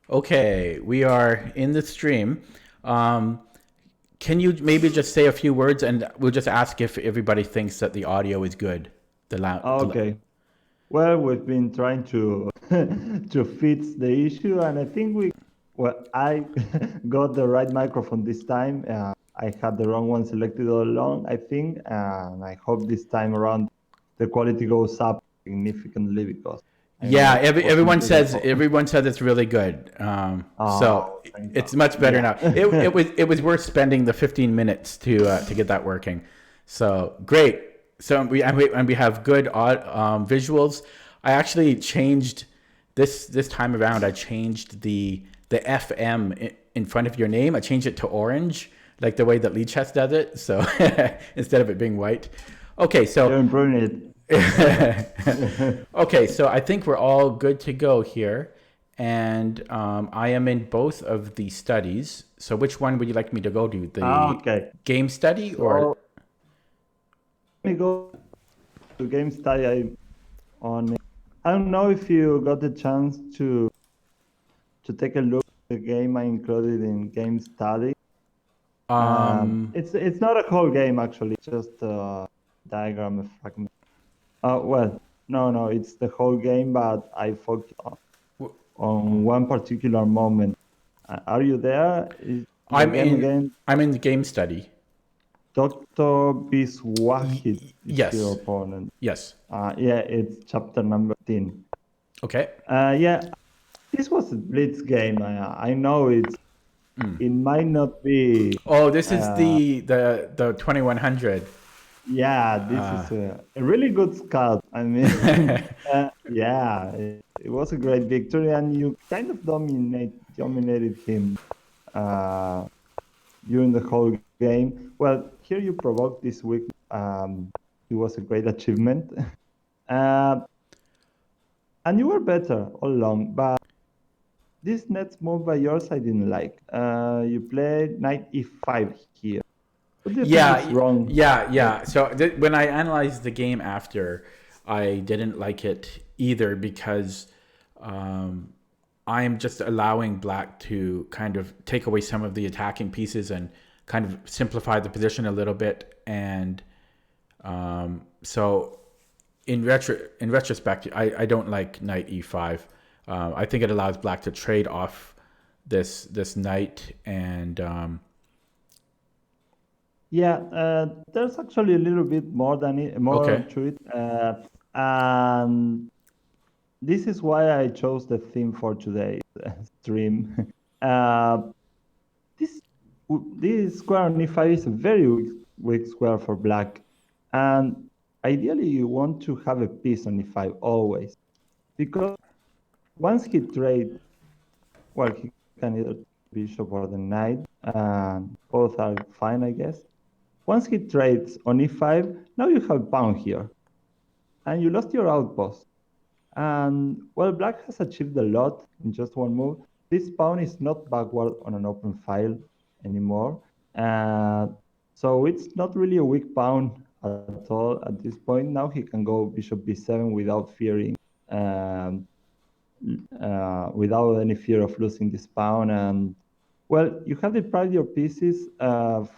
Okay, we are in the stream. Um, can you maybe just say a few words, and we'll just ask if everybody thinks that the audio is good. Okay. Well, we've been trying to to fix the issue, and I think I got the right microphone this time. I had the wrong one selected all along, I think, and I hope this time around the quality goes up significantly because I don't Yeah, know, it wasn't everyone good at says all. it's really good. So Oh, thank God. it's much better Yeah. now. It was worth spending the 15 minutes to get that working. So great. So we have good visuals. I actually changed this time around. I changed the FM in front of your name. I changed it to orange, like the way that Lichess does it. So instead of it being white. Okay, You're so improving it. okay, so I think we're all good to go here. And I am in both of the studies. So which one would you like me to go to? The Okay. game study or? So let me go to game study. On I don't know if you got the chance to take a look at the game I included in game study. Um, It's not a whole game actually, just a diagram, a fragment. Well, no, it's the whole game, but I focus on one particular moment. Are you there? Is the I'm game in. again? I'm in the game study. Dr. Biswahid is your Yes. opponent. Yes. Yeah, it's chapter number 10. Okay. Yeah, this was a blitz game. I know it might not be. Oh, this is Uh, the 2100. yeah, this is a really good scout. I mean, yeah, it was a great victory, and you kind of dominated him uh, during the whole game. Well, here you provoked this week. It was a great achievement, uh, and you were better all along. But this next move by yours, I didn't like. You played knight e5 here. What do you think is Yeah, wrong yeah. with? So when I analyzed the game after, I didn't like it either because um, I am just allowing black to kind of take away some of the attacking pieces and kind of simplify the position a little bit. And so in retrospect, I don't like knight e5. I think it allows black to trade off this knight and Yeah, there's actually a little bit more okay. to it, and this is why I chose the theme for today's stream. Uh, this this square on e5 is a very weak square for black, and ideally you want to have a piece on e5 always, because once he trades, well, he can either bishop or the knight, and both are fine, I guess. Once he trades on e5, now you have pawn here, and you lost your outpost. And well, black has achieved a lot in just one move. This pawn is not backward on an open file anymore. Uh, so it's not really a weak pawn at all at this point. Now he can go bishop b7 without fearing, um, without any fear of losing this pawn. And well, you have deprived your pieces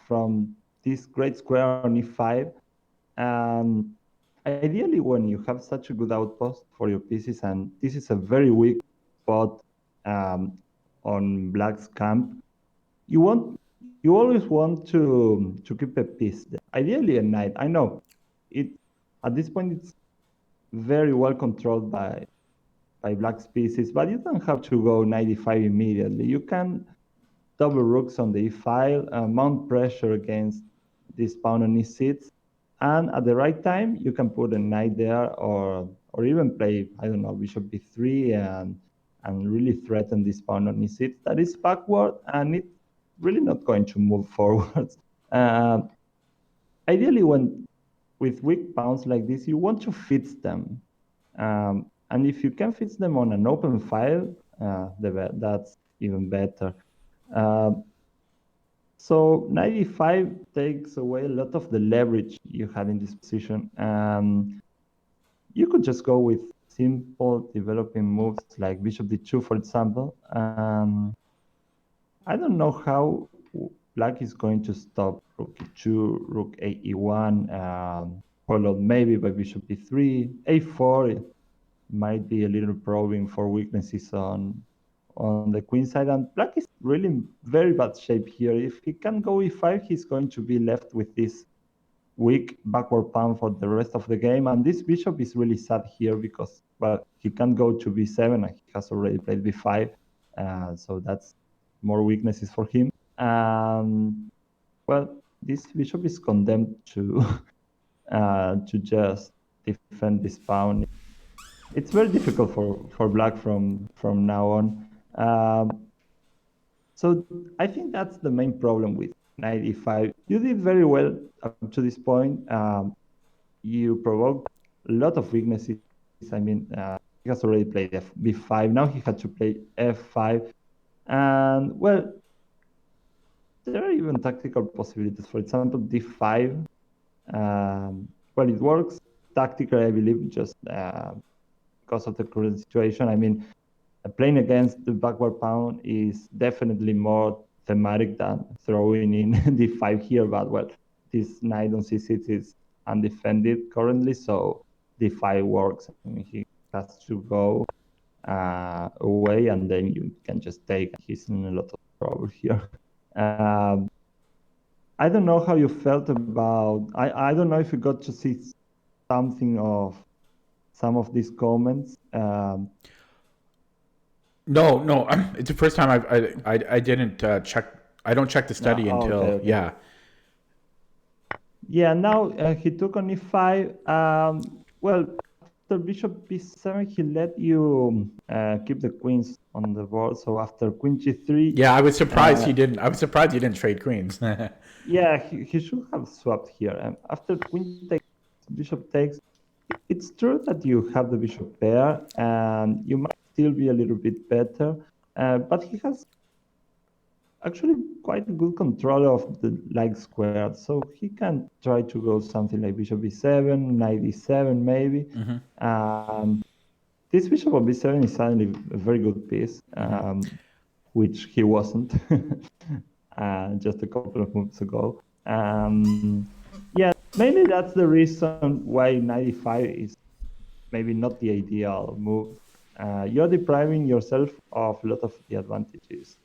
from this great square on e5. And ideally, when you have such a good outpost for your pieces, and this is a very weak spot um, on black's camp, you always want to keep a piece there. Ideally, a knight. I know it at this point it's very well controlled by black's pieces, but you don't have to go 95 immediately. You can double rooks on the e file, mount pressure against this pawn on e6, and at the right time you can put a knight there, or even play, I don't know, bishop b3 and really threaten this pawn on e6 that is backward and it's really not going to move forwards. Uh, Ideally, when with weak pawns like this, you want to fix them. And if you can fix them on an open file, that's even better. Uh, so 95 takes away a lot of the leverage you had in this position. You could just go with simple developing moves like bishop d2, for example. I don't know how black is going to stop rook e2, rook e1, followed maybe by bishop e3, a4. It might be a little probing for weaknesses on the queen side, and black is really in very bad shape here. If he can go e5, he's going to be left with this weak backward pawn for the rest of the game, and this bishop is really sad here because, well, he can't go to b7 and he has already played b5, so that's more weaknesses for him. Well, this bishop is condemned to just defend this pawn. It's very difficult for black from now on. So I think that's the main problem with knight e5. You did very well up to this point. You provoked a lot of weaknesses. I mean, he has already played b5. Now he had to play f5. And, well, there are even tactical possibilities. For example, d5. Well, it works tactically, I believe, just because of the current situation. I mean, playing against the backward pawn is definitely more thematic than throwing in d5 here, but, well, this knight on c6 is undefended currently, so d5 works. I mean, he has to go away, and then you can just take. He's in a lot of trouble here. I don't know how you felt about. I don't know if you got to see something of some of these comments. No. It's the first time I didn't check. I don't check the study until okay. yeah. Yeah. Now he took on e5. Well, after bishop b7, he let you keep the queens on the board. So after queen g3. Yeah, I was surprised he didn't. I was surprised he didn't trade queens. Yeah, he should have swapped here. After queen takes, bishop takes. It's true that you have the bishop pair, and you might still be a little bit better, but he has actually quite good control of the like square, so he can try to go something like bishop b7, knight e7 maybe. This bishop on b7 is suddenly a very good piece, which he wasn't just a couple of moves ago. Yeah, maybe that's the reason why knight e5 is maybe not the ideal move. You're depriving yourself of a lot of the advantages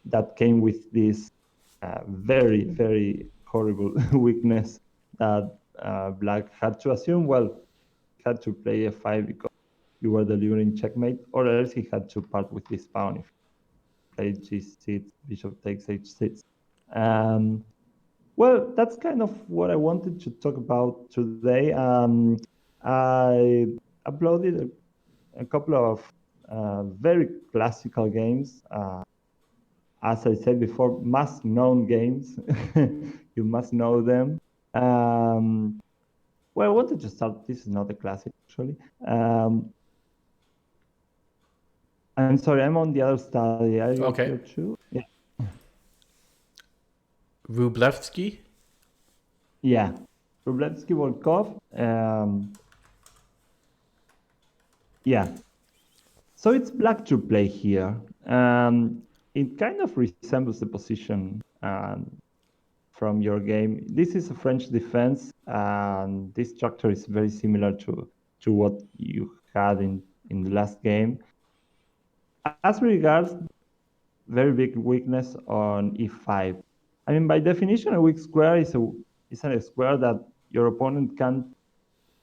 that came with this very, very horrible weakness that black had to assume. Well, he had to play f5 because you were delivering checkmate, or else he had to part with this pawn if he played g6, bishop takes h6. Well, that's kind of what I wanted to talk about today. I uploaded a couple of very classical games. As I said before, must-known games. You must know them. Well, I wanted to start. This is not a classic, actually. I'm sorry, I'm on the other study. Are you Okay. here too? Yeah. Wrublewski? Yeah. Wrublewski Volkov. Yeah. So it's black to play here. It kind of resembles the position from your game. This is a French defense, and this structure is very similar to what you had in the last game. As regards very big weakness on e5, I mean, by definition, a weak square is a square that your opponent can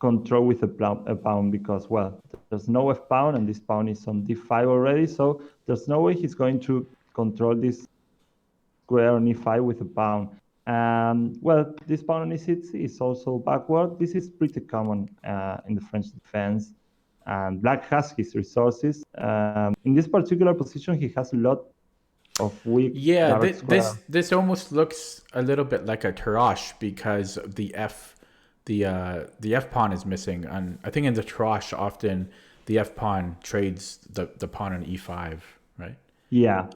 control with a pawn because, well, there's no f pawn, and this pawn is on d5 already, so there's no way he's going to control this square on e5 with a pawn. Well, this pawn on e6 is also backward. This is pretty common in the French defense, and black has his resources. In this particular position, he has a lot of weak direct square. This almost looks a little bit like a Tarrasch because the f pawn is missing, and I think in the Tarrasch often the f pawn trades the pawn on e5, right? Yeah,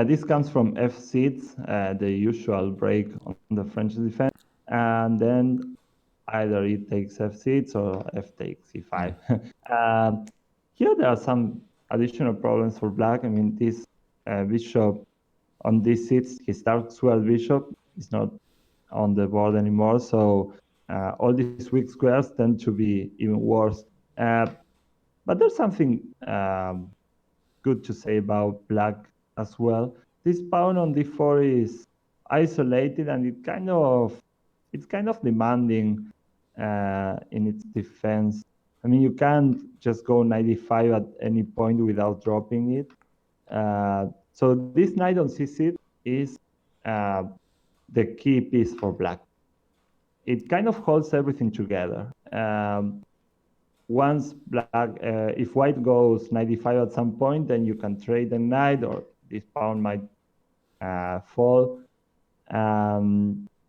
this comes from f6, the usual break on the French defense, and then either e takes f6 or f takes e5. Here there are some additional problems for black. I mean, this bishop on d6, his dark square bishop is not on the board anymore, so all these weak squares tend to be even worse. But there's something good to say about black as well. This pawn on d4 is isolated, and it's kind of demanding in its defense. I mean, you can't just go knight e5 at any point without dropping it. So this knight on c6 is the key piece for black. It kind of holds everything together. Once black, if white goes knight e5 at some point, then you can trade the knight, or this pawn might fall.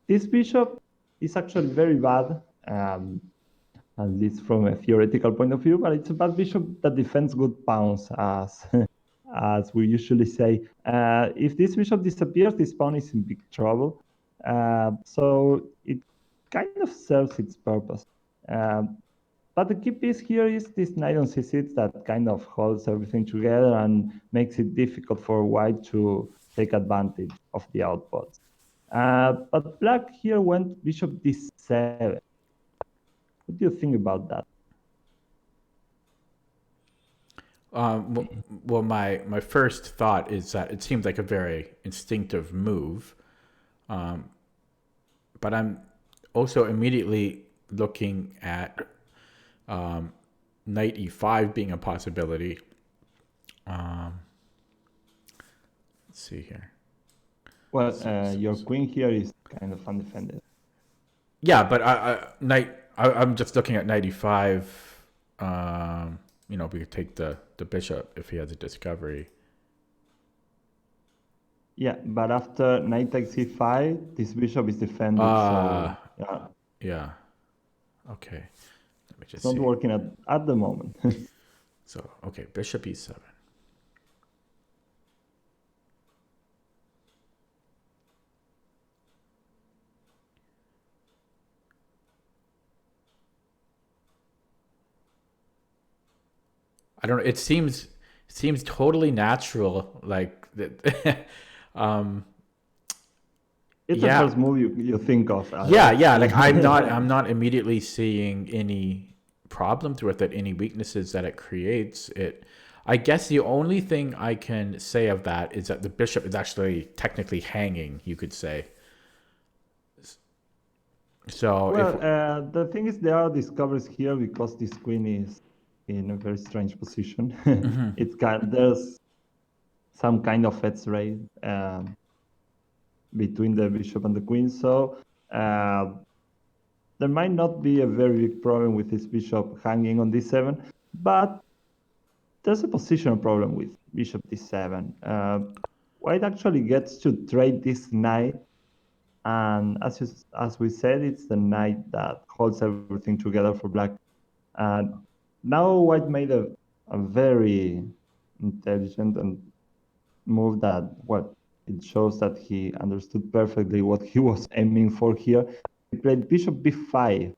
This bishop is actually very bad, at least from a theoretical point of view, but it's a bad bishop that defends good pawns, as as we usually say. If this bishop disappears, this pawn is in big trouble. So it kind of serves its purpose. But the key piece here is this knight on c6 that kind of holds everything together and makes it difficult for white to take advantage of the outpots. But black here went bishop d7. What do you think about that? Well, my first thought is that it seems like a very instinctive move, but I'm also immediately looking at knight e5 being a possibility. Let's see here. Well, your queen here is kind of undefended. Yeah, but I'm just looking at knight e5. We could take the bishop if he has a discovery. Yeah, but after knight takes e5, this bishop is defended. So yeah. Okay. Let me just it's not see. working at the moment. So, okay, bishop e7. I don't know. It seems totally natural, like that. It's the first move you think of. Yeah. Like I'm not immediately seeing any problems with it, any weaknesses that it creates. I guess the only thing I can say of that is that the bishop is actually technically hanging, you could say. So the thing is, there are discoveries here because this queen is in a very strange position. There's some kind of edge raid between the bishop and the queen, so there might not be a very big problem with this bishop hanging on d7, but there's a positional problem with bishop d7. White actually gets to trade this knight, and as we said, it's the knight that holds everything together for black. Now white made a very intelligent and move that it shows that he understood perfectly what he was aiming for here. He played bishop b5,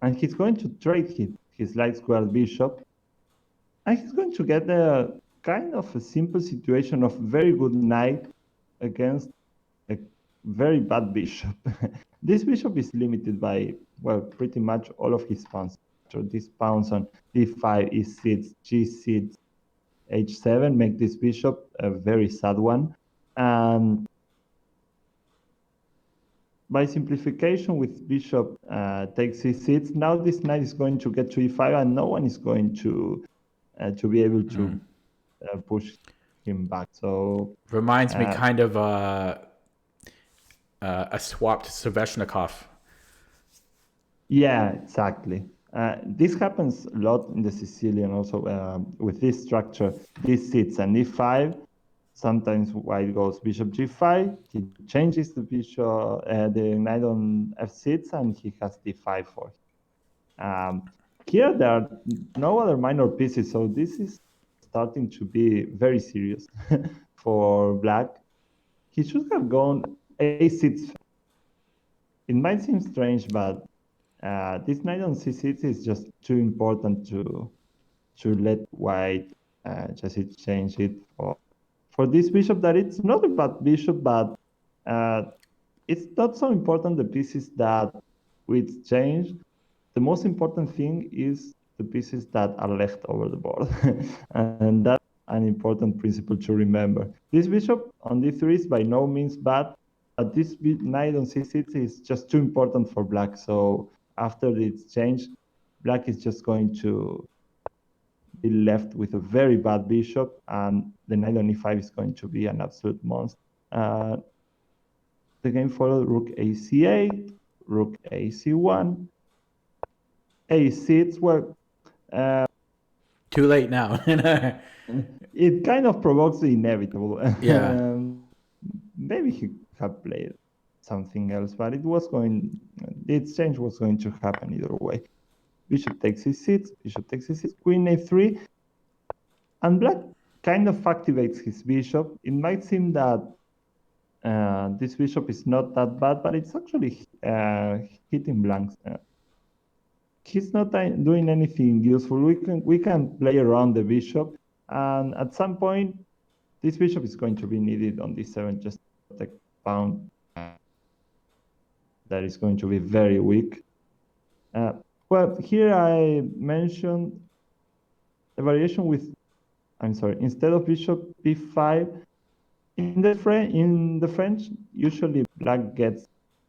and he's going to trade his light squared bishop, and he's going to get a kind of a simple situation of very good knight against a very bad bishop. This bishop is limited by, well, pretty much all of his pawns. So these pawns on d5, e6, g6, h7 make this bishop a very sad one. And by simplification, with bishop takes c6, now this knight is going to get to e5, and no one is going to be able to push him back. So reminds me kind of a swapped Sveshnikov. Yeah, exactly. This happens a lot in the Sicilian also with this structure. This sits and e5. Sometimes white goes bishop g5. He changes the bishop, the knight on f6, and he has d5 for him. Here there are no other minor pieces, so this is starting to be very serious for black. He should have gone a6. It might seem strange, but This knight on c6 is just too important to let white just exchange it for this bishop. That it's not a bad bishop, but it's not so important the pieces that we exchange. The most important thing is the pieces that are left over the board, and that's an important principle to remember. This bishop on d3 is by no means bad, but this knight on c6 is just too important for black. So after the exchange, black is just going to be left with a very bad bishop, and the knight on e5 is going to be an absolute monster. The game followed rook ac8, rook ac1, a6. Well, Too late now. it kind of provokes the inevitable. Yeah. Maybe he had played something else, but the exchange was going to happen either way. Bishop takes e6, bishop takes e6, queen a3, and black kind of activates his bishop. It might seem that this bishop is not that bad, but it's actually hitting blanks. He's not doing anything useful. We can play around the bishop, and at some point, this bishop is going to be needed on d7 just to protect pawn. That is going to be very weak. Well, here I mentioned a variation with, instead of bishop b5, in the French, usually black gets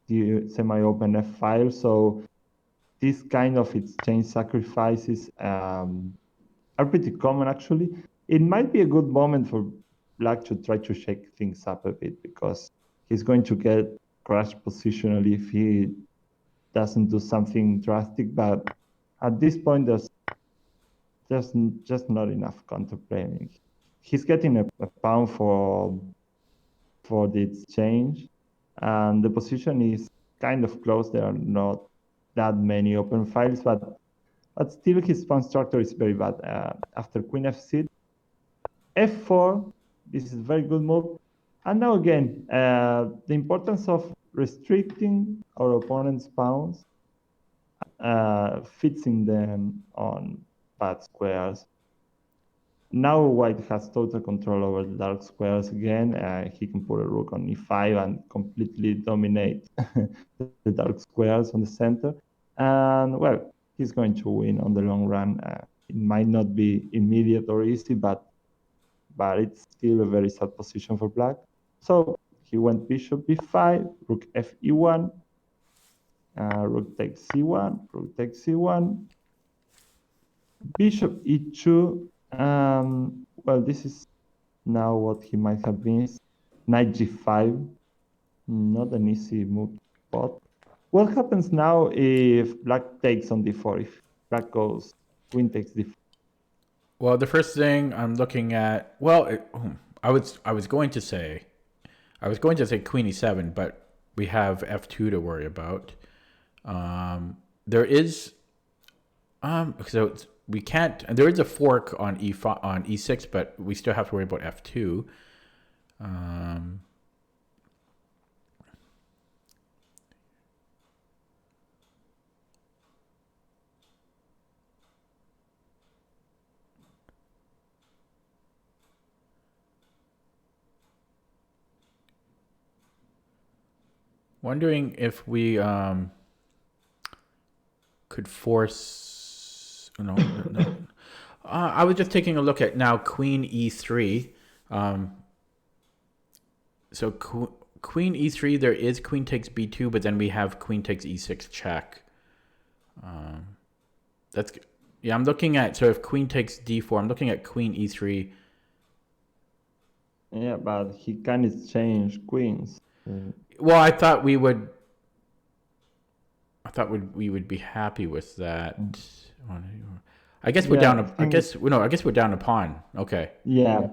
the semi-open f file, so this kind of exchange sacrifices are pretty common, actually. It might be a good moment for black to try to shake things up a bit, because he's going to get crushed positionally if he doesn't do something drastic. But at this point, there's just not enough counterplay. I mean, he's getting a pawn for the exchange, and the position is kind of close. There are not that many open files, but still his pawn structure is very bad. After queen f6, f4, this is a very good move. And now again, the importance of restricting our opponent's pawns, fixing them on bad squares. Now white has total control over the dark squares again. He can put a rook on e5 and completely dominate the dark squares on the center. And well, he's going to win on the long run. It might not be immediate or easy, but it's still a very sad position for black. So he went bishop b5, rook f e1, rook takes c1, rook takes c1, bishop e2. Well, this is now what he might have missed. Knight g5, not an easy move to spot. What happens now if black takes on d4? If black goes queen takes d4? Well, the first thing I'm looking at, I was going to say queen e7, but we have f2 to worry about. There is so we can't. There is a fork on e6, but we still have to worry about f2. Wondering if we could force. No. I was just taking a look at now queen e3. So queen e3, there is queen takes b2, but then we have queen takes e6 check. I'm looking at, so if queen takes d4, I'm looking at queen e3. Yeah, but he can exchange queens. Well, I thought we would be happy with that. I guess we're down. I guess we're down a pawn. Okay. Yeah,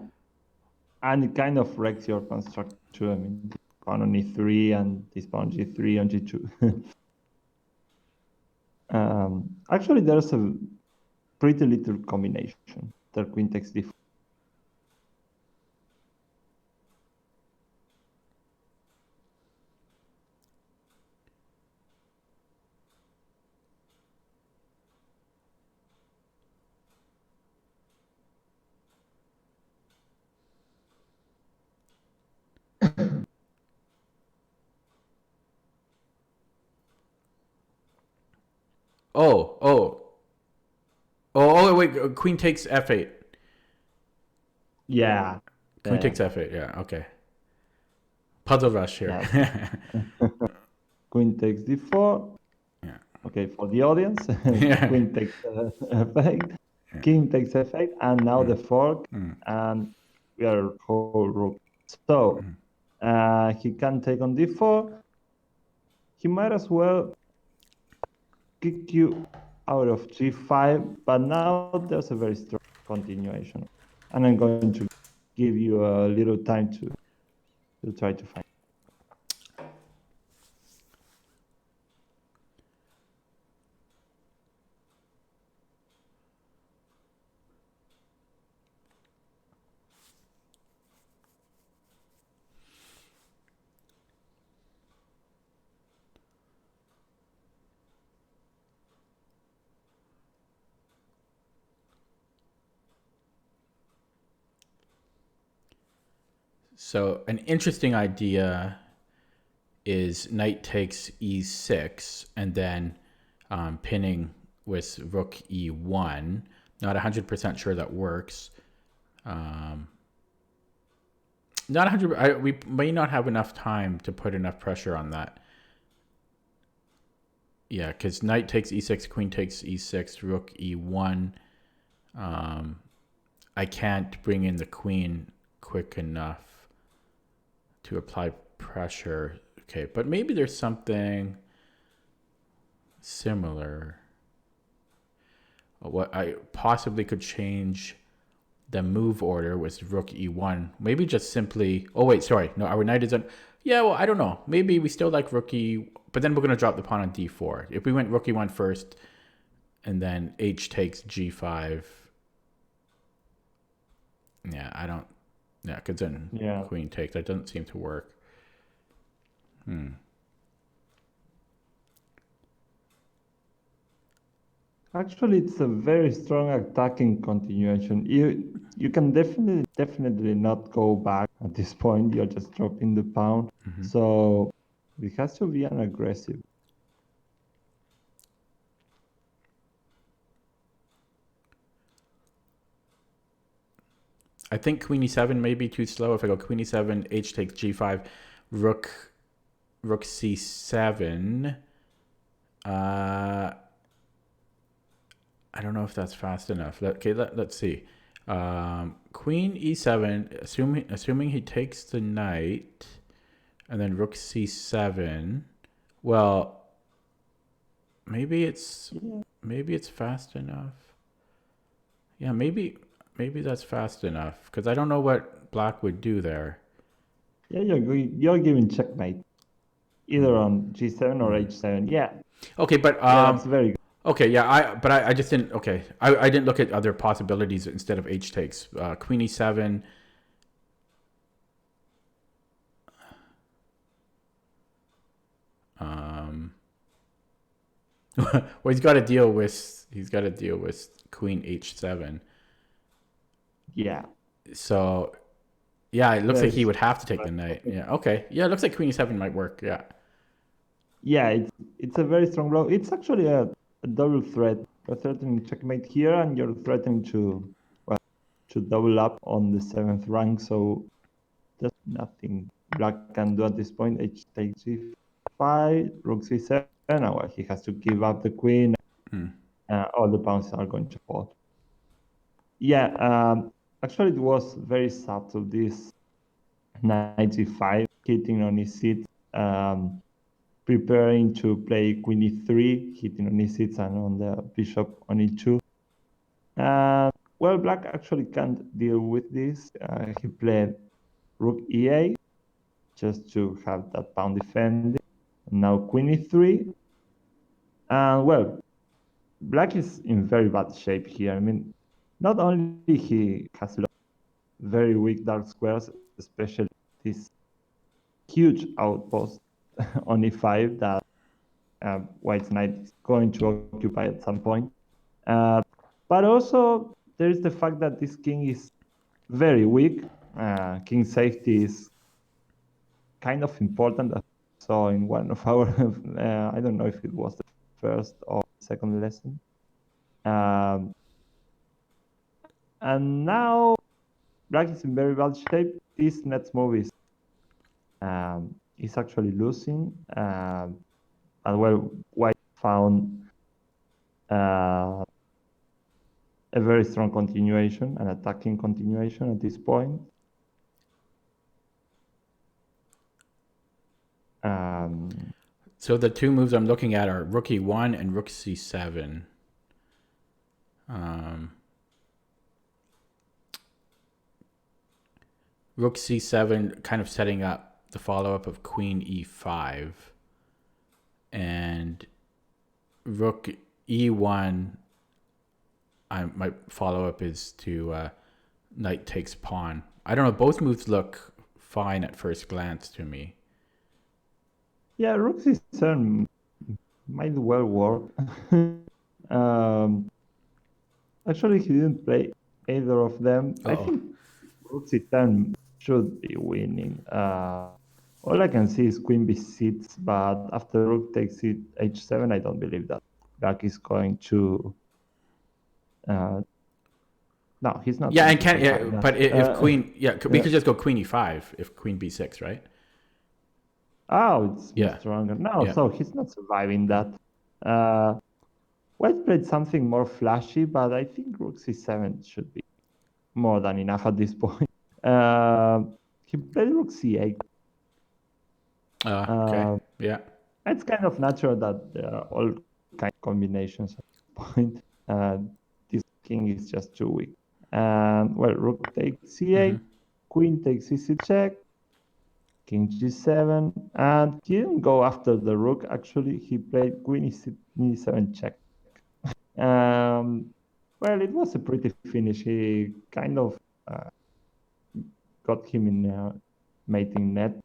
and it kind of wrecks your construct too. I mean, pawn on e3 and this pawn g3 on g2. Actually, there's a pretty little combination. The queen takes d4. Oh, oh, oh, wait. Queen takes f8. Yeah, Queen yeah, takes f8. Yeah, okay. Puzzle rush here. yeah. Queen takes d4. Yeah. Okay, for the audience, Yeah. queen takes f8, king takes f8, and now the fork, and we are whole rook. So he can take on d4. He might as well kick you out of g5, but now there's a very strong continuation. And I'm going to give you a little time to try to find. So an interesting idea is knight takes e6 and then pinning with rook e1. Not 100% sure that works. Not 100. We may not have enough time to put enough pressure on that. Yeah, because knight takes e6, queen takes e6, rook e1. I can't bring in the queen quick enough to apply pressure. Okay, but maybe there's something similar. What I possibly could change the move order was rook e1. Maybe just simply. Oh wait, sorry. No, our knight isn't. Yeah, well, I don't know. Maybe we still like rook e, but then we're gonna drop the pawn on d4. If we went rook e1 first, and then h takes g5. Yeah, I don't. Yeah, because then queen takes. That doesn't seem to work. Actually, it's a very strong attacking continuation. You can definitely not go back at this point. You're just dropping the pawn. So it has to be an aggressive. I think queen e7 may be too slow. If I go queen e7, h takes g5, rook c7. I don't know if that's fast enough. Let's see. Queen e7, assuming he takes the knight, and then rook c7. Well, maybe it's fast enough. Yeah, maybe that's fast enough because I don't know what black would do there. Yeah, you're giving checkmate, either on g7 or h7. Yeah. Okay, but yeah, that's very good. Okay, yeah, I just didn't. Okay, I didn't look at other possibilities instead of h takes. Queen e7. Well, he's got to deal with queen h7. Yeah. So, yeah, it looks like he would have to take the knight. Yeah. Okay. Yeah, it looks like queen e7 might work. Yeah. Yeah, it's a very strong blow. It's actually a double threat. You're threatening checkmate here, and you're threatening to double up on the 7th rank. So there's nothing black can do at this point. H takes g5, rook c7. Now he has to give up the queen. All the pawns are going to fall. Yeah, actually it was very subtle, this knight e5 hitting on e6, preparing to play queen e3, hitting on e6 and on the bishop on e2. Well, black actually can't deal with this. He played rook e8 just to have that pawn defended. Now queen e3. And well, black is in very bad shape here. I mean, not only he has very weak dark squares, especially this huge outpost on e5 that white's knight is going to occupy at some point. But also, there is the fact that this king is very weak. King safety is kind of important. So in one of our, I don't know if it was the first or second lesson. And now Black is in very bad shape. This next move is actually losing. And well, White found a very strong continuation, an attacking continuation at this point. So the two moves I'm looking at are Rook E1 and Rook C7. Rook C7 kind of setting up the follow-up of Queen E5. And Rook E1, my follow-up is to Knight takes pawn. I don't know, both moves look fine at first glance to me. Yeah, Rook C7 might well work. Actually, he didn't play either of them. I think Rook C7 should be winning. All I can see is Queen B6, but after Rook takes H7, I don't believe that Black is going to. No, he's not. Yeah, and can but if Queen, we could just go Queen E5 if Queen B6, right? Oh, it's stronger. No, so he's not surviving that. White played something more flashy, but I think Rook C7 should be more than enough at this point. He played Rook C8. Okay. Yeah. It's kind of natural that there are all kind of combinations at this point. This king is just too weak. Well, Rook takes C8, Queen takes C6 check, King G7, and he didn't go after the Rook. Actually, he played Queen E7 check. Well, it was a pretty finish. He kind of got him in mating net.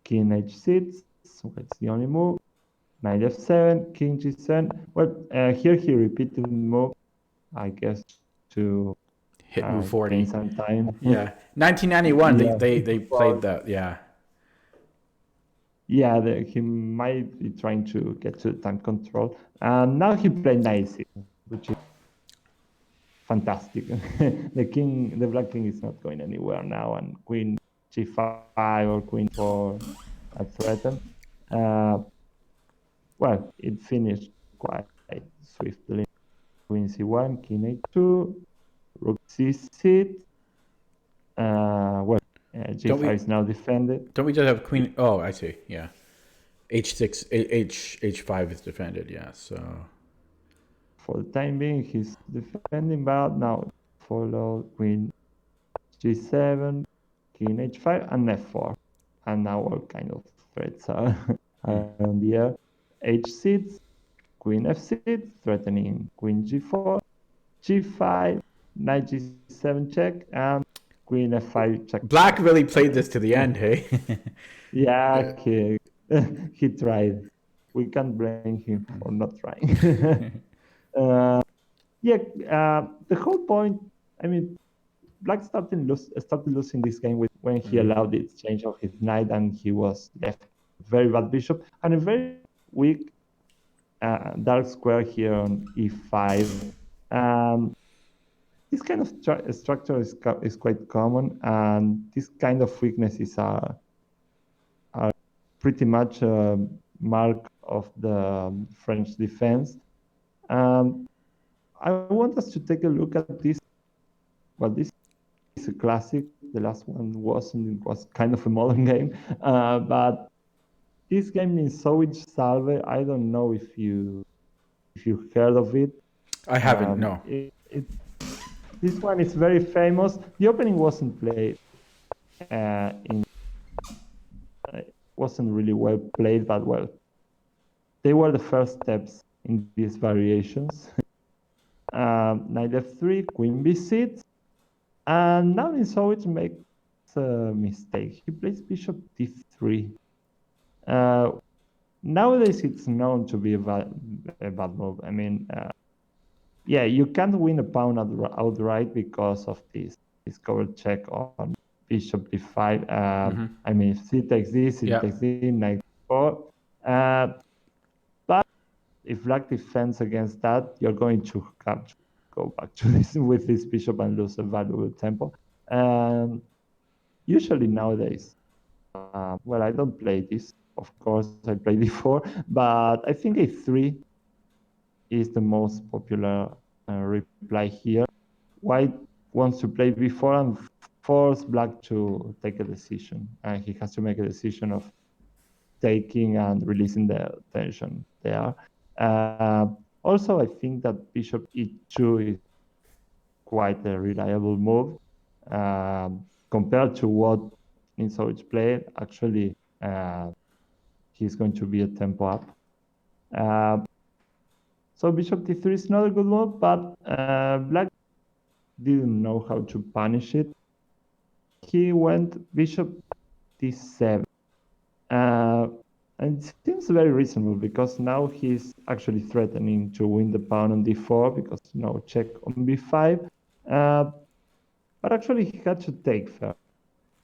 King H6, so it's the only move. Knight F7, King G7. Well, here he repeated the move, I guess, to hit move 40 gain some time. Yeah, 1991. They played that. Yeah. Yeah, he might be trying to get to time control, and now he played Knight E6, which is fantastic. The Black King is not going anywhere now, and Queen G5 or Queen 4 are threatened. Well, it finished quite swiftly. Queen C1, King A2, Rook C6. Well, G5 is now defended. Don't we just have Queen? Oh, I see. Yeah, H6, H5 is defended. Yeah, so for the time being, he's defending, but now follow Queen G7, King H5, and F4, and now all kind of threats are on the air. H6, Queen F6, threatening Queen G4, G5, Knight G7 check, and Queen F5 check. Black really played this to the end, hey? Yeah, he tried. We can't blame him for not trying. The whole point, I mean, Black started losing this game when he allowed the exchange of his knight, and he was left very bad bishop and a very weak dark square here on E5. This kind of structure is quite common, and this kind of weaknesses are pretty much a mark of the French defense. I want us to take a look at this. Well, this is a classic. The last one was kind of a modern game, but this game in Sowich Salve, I don't know if you heard of it. I haven't. No. This one is very famous. The opening wasn't played. Wasn't really well played, but well, they were the first steps in these variations. Knight F3, Queen B6, and now in Sowich makes a mistake. He plays Bishop D3. Nowadays, it's known to be a bad move. I mean, you can't win a pawn outright because of this covered check on Bishop D5. I mean, if C takes this, it takes D, Knight 4. But if black defends against that, you're going to have to go back to this with this bishop and lose a valuable tempo. Usually nowadays, well, I don't play this. Of course, I play d4, but I think a3 is the most popular reply here. White wants to play b4 and force black to take a decision. He has to make a decision of taking and releasing the tension there. Also, I think that bishop e2 is quite a reliable move compared to what Nisovich played. Actually, he's going to be a tempo up. So bishop d3 is not a good move, but black didn't know how to punish it. He went bishop d7. And it seems very reasonable because now he's actually threatening to win the pawn on d4 because no check on b5. But actually he had to take first.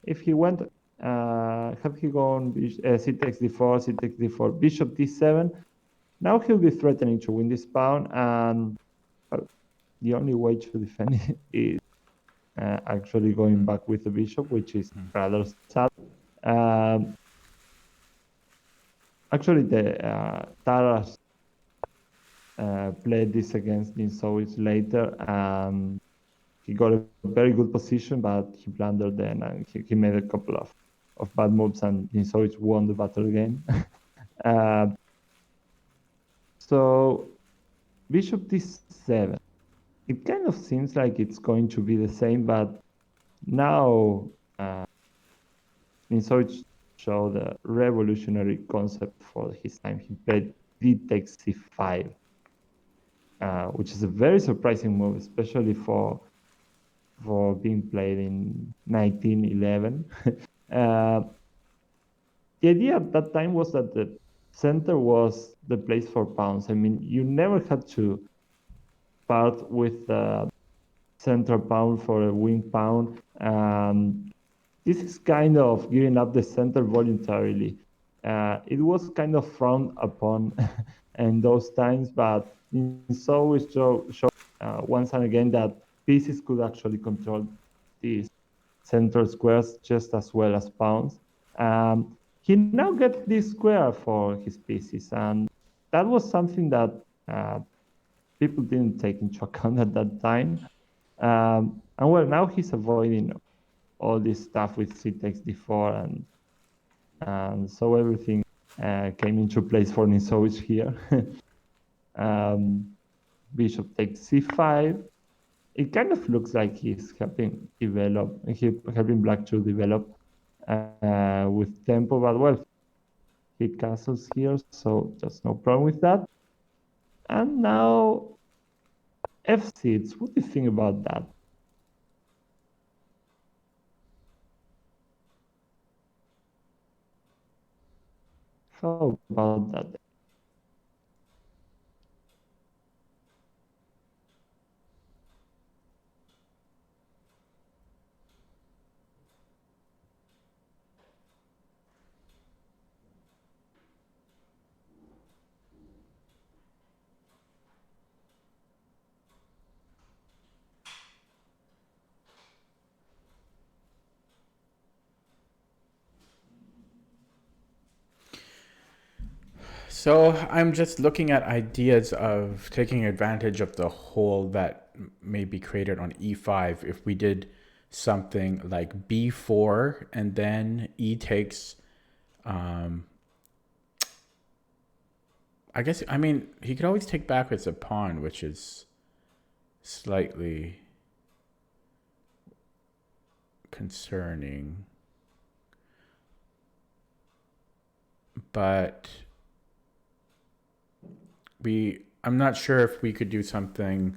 If he went, had he gone c takes d4, c takes d4, bishop d7, now he'll be threatening to win this pawn, and the only way to defend it is actually going back with the bishop, which is rather sad. Actually, the Taras played this against Nisovich later, and he got a very good position, but he blundered then, and he made a couple of bad moves, and Nisovich won the battle again. So bishop d7. It kind of seems like it's going to be the same, but now Nisovich showed a revolutionary concept for his time. He played d takes c5, which is a very surprising move, especially for being played in 1911. The idea at that time was that the center was the place for pawns. I mean, you never had to part with the center pawn for a wing pawn. This is kind of giving up the center voluntarily. It was kind of frowned upon in those times, but so we show once and again that pieces could actually control these center squares just as well as pawns. He now gets this square for his pieces, and that was something that people didn't take into account at that time. And well, now he's avoiding all this stuff with c takes d4, and so everything came into place for Nisovich here. Bishop takes c5. It kind of looks like he's helping black to develop with tempo, but well, he castles here, so there's no problem with that. And now f6. What do you think about that? How about that? So I'm just looking at ideas of taking advantage of the hole that may be created on e5 if we did something like b4 and then e takes. I guess, I mean, he could always take backwards a pawn, which is slightly concerning. But I'm not sure if we could do something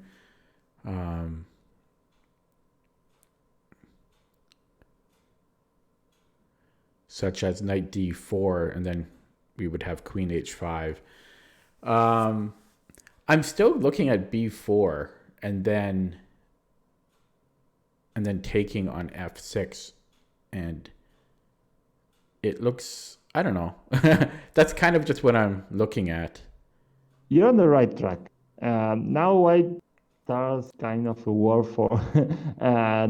such as knight d4, and then we would have queen h5. I'm still looking at b4 and then taking on f6, and it looks, I don't know. That's kind of just what I'm looking at. you're on the right track. Now white starts kind of a war for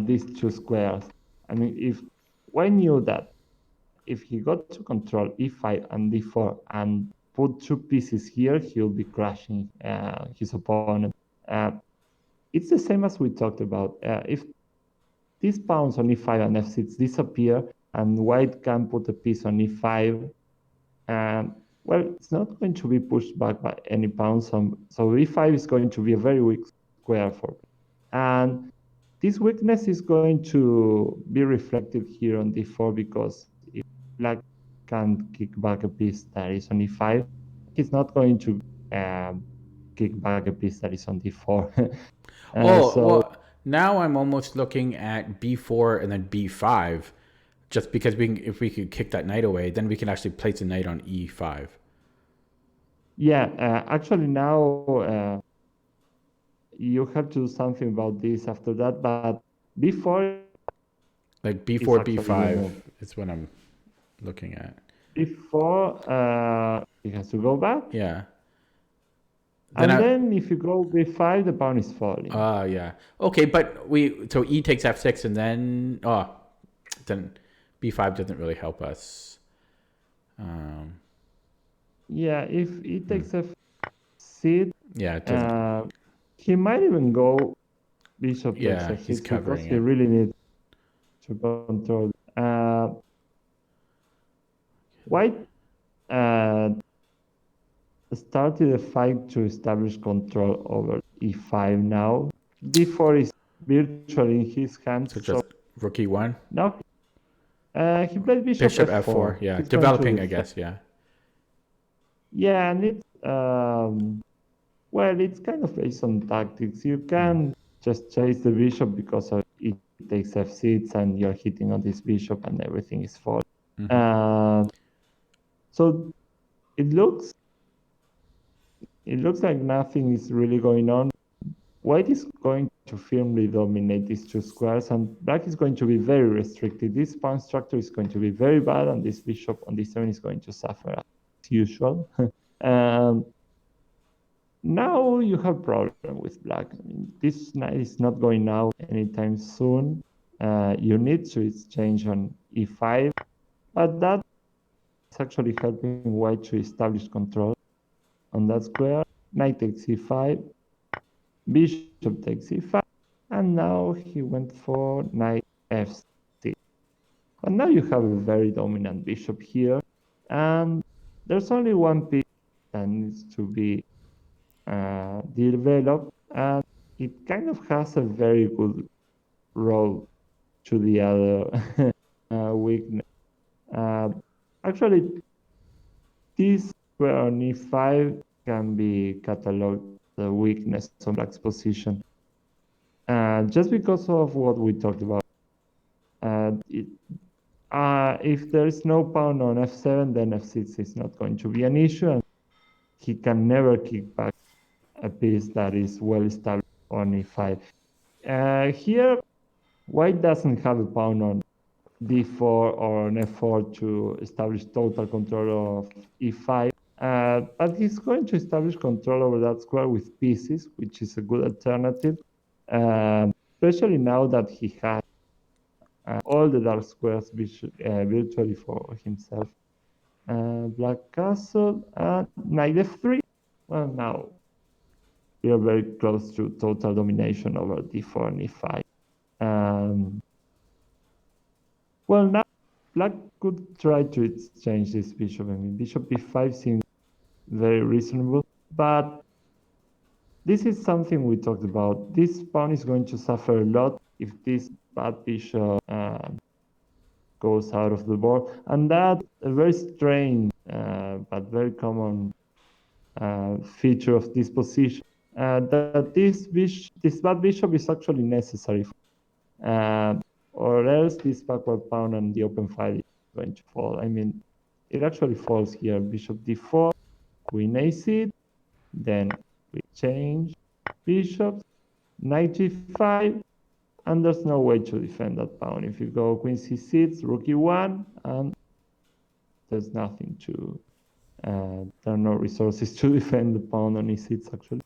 these two squares. I mean, if white knew that if he got to control e5 and d4 and put two pieces here, he'll be crushing his opponent. It's the same as we talked about. If these pawns on e5 and f6 disappear, and white can put a piece on e5, well, it's not going to be pushed back by any pawn. So e5 is going to be a very weak square for me. And this weakness is going to be reflected here on d4, because if black can't kick back a piece that is on e5, he's not going to kick back a piece that is on d4. Well, now I'm almost looking at b4 and then b5, just because if we could kick that knight away, then we can actually place a knight on e5. Yeah, actually now you have to do something about this after that, but before, like b4, b5 is what I'm looking at. Before he has to go back. Yeah. Then if you go b5, the pawn is falling. Yeah. Okay, but so e takes f6 and then then b5 doesn't really help us. Yeah, if e takes f6, yeah, it doesn't. He might even go bishop Yeah, takes f6 he's covering because he really needs to control. White started a fight to establish control over e5 now. d4 is virtually in his hands. So just rook e1? No. He played bishop f4. Yeah, he's developing, I guess, yeah. Yeah, and it's, well, it's kind of based on tactics. You can just chase the bishop because it takes f6 and you're hitting on this bishop and everything is falling. So it looks like nothing is really going on. White is going to firmly dominate these two squares, and black is going to be very restricted. This pawn structure is going to be very bad, and this bishop on d7 is going to suffer as usual. Now you have problem with black. I mean, this knight is not going out anytime soon. You need to exchange on e5, but that is actually helping white to establish control on that square. Knight takes e5, bishop takes e5, and now he went for knight f6. But now you have a very dominant bishop here, and there's only one piece that needs to be developed, and it kind of has a very good role to the other weakness. Actually, this square on e5 can be cataloged the weakness of black's position, just because of what we talked about. If there is no pawn on f7, then f6 is not going to be an issue, and he can never kick back a piece that is well established on e5. Here, white doesn't have a pawn on d4 or on f4 to establish total control of e5, but he's going to establish control over that square with pieces, which is a good alternative, especially now that he has all the dark squares virtually for himself. Black castle, knight f3. Well, now we are very close to total domination over d4 and e5. Well, now black could try to exchange this bishop. I mean, bishop e5 seems very reasonable, but this is something we talked about. This pawn is going to suffer a lot if this bad bishop goes out of the board, and that's a very strange but very common feature of this position. That this bad bishop is actually necessary, or else this backward pawn on the open file is going to fall. I mean, it actually falls here. Bishop d4, queen a6, then we change bishops, knight g5, and there's no way to defend that pawn. If you go queen c6, rook e1, and there's nothing to There are no resources to defend the pawn on e6 actually.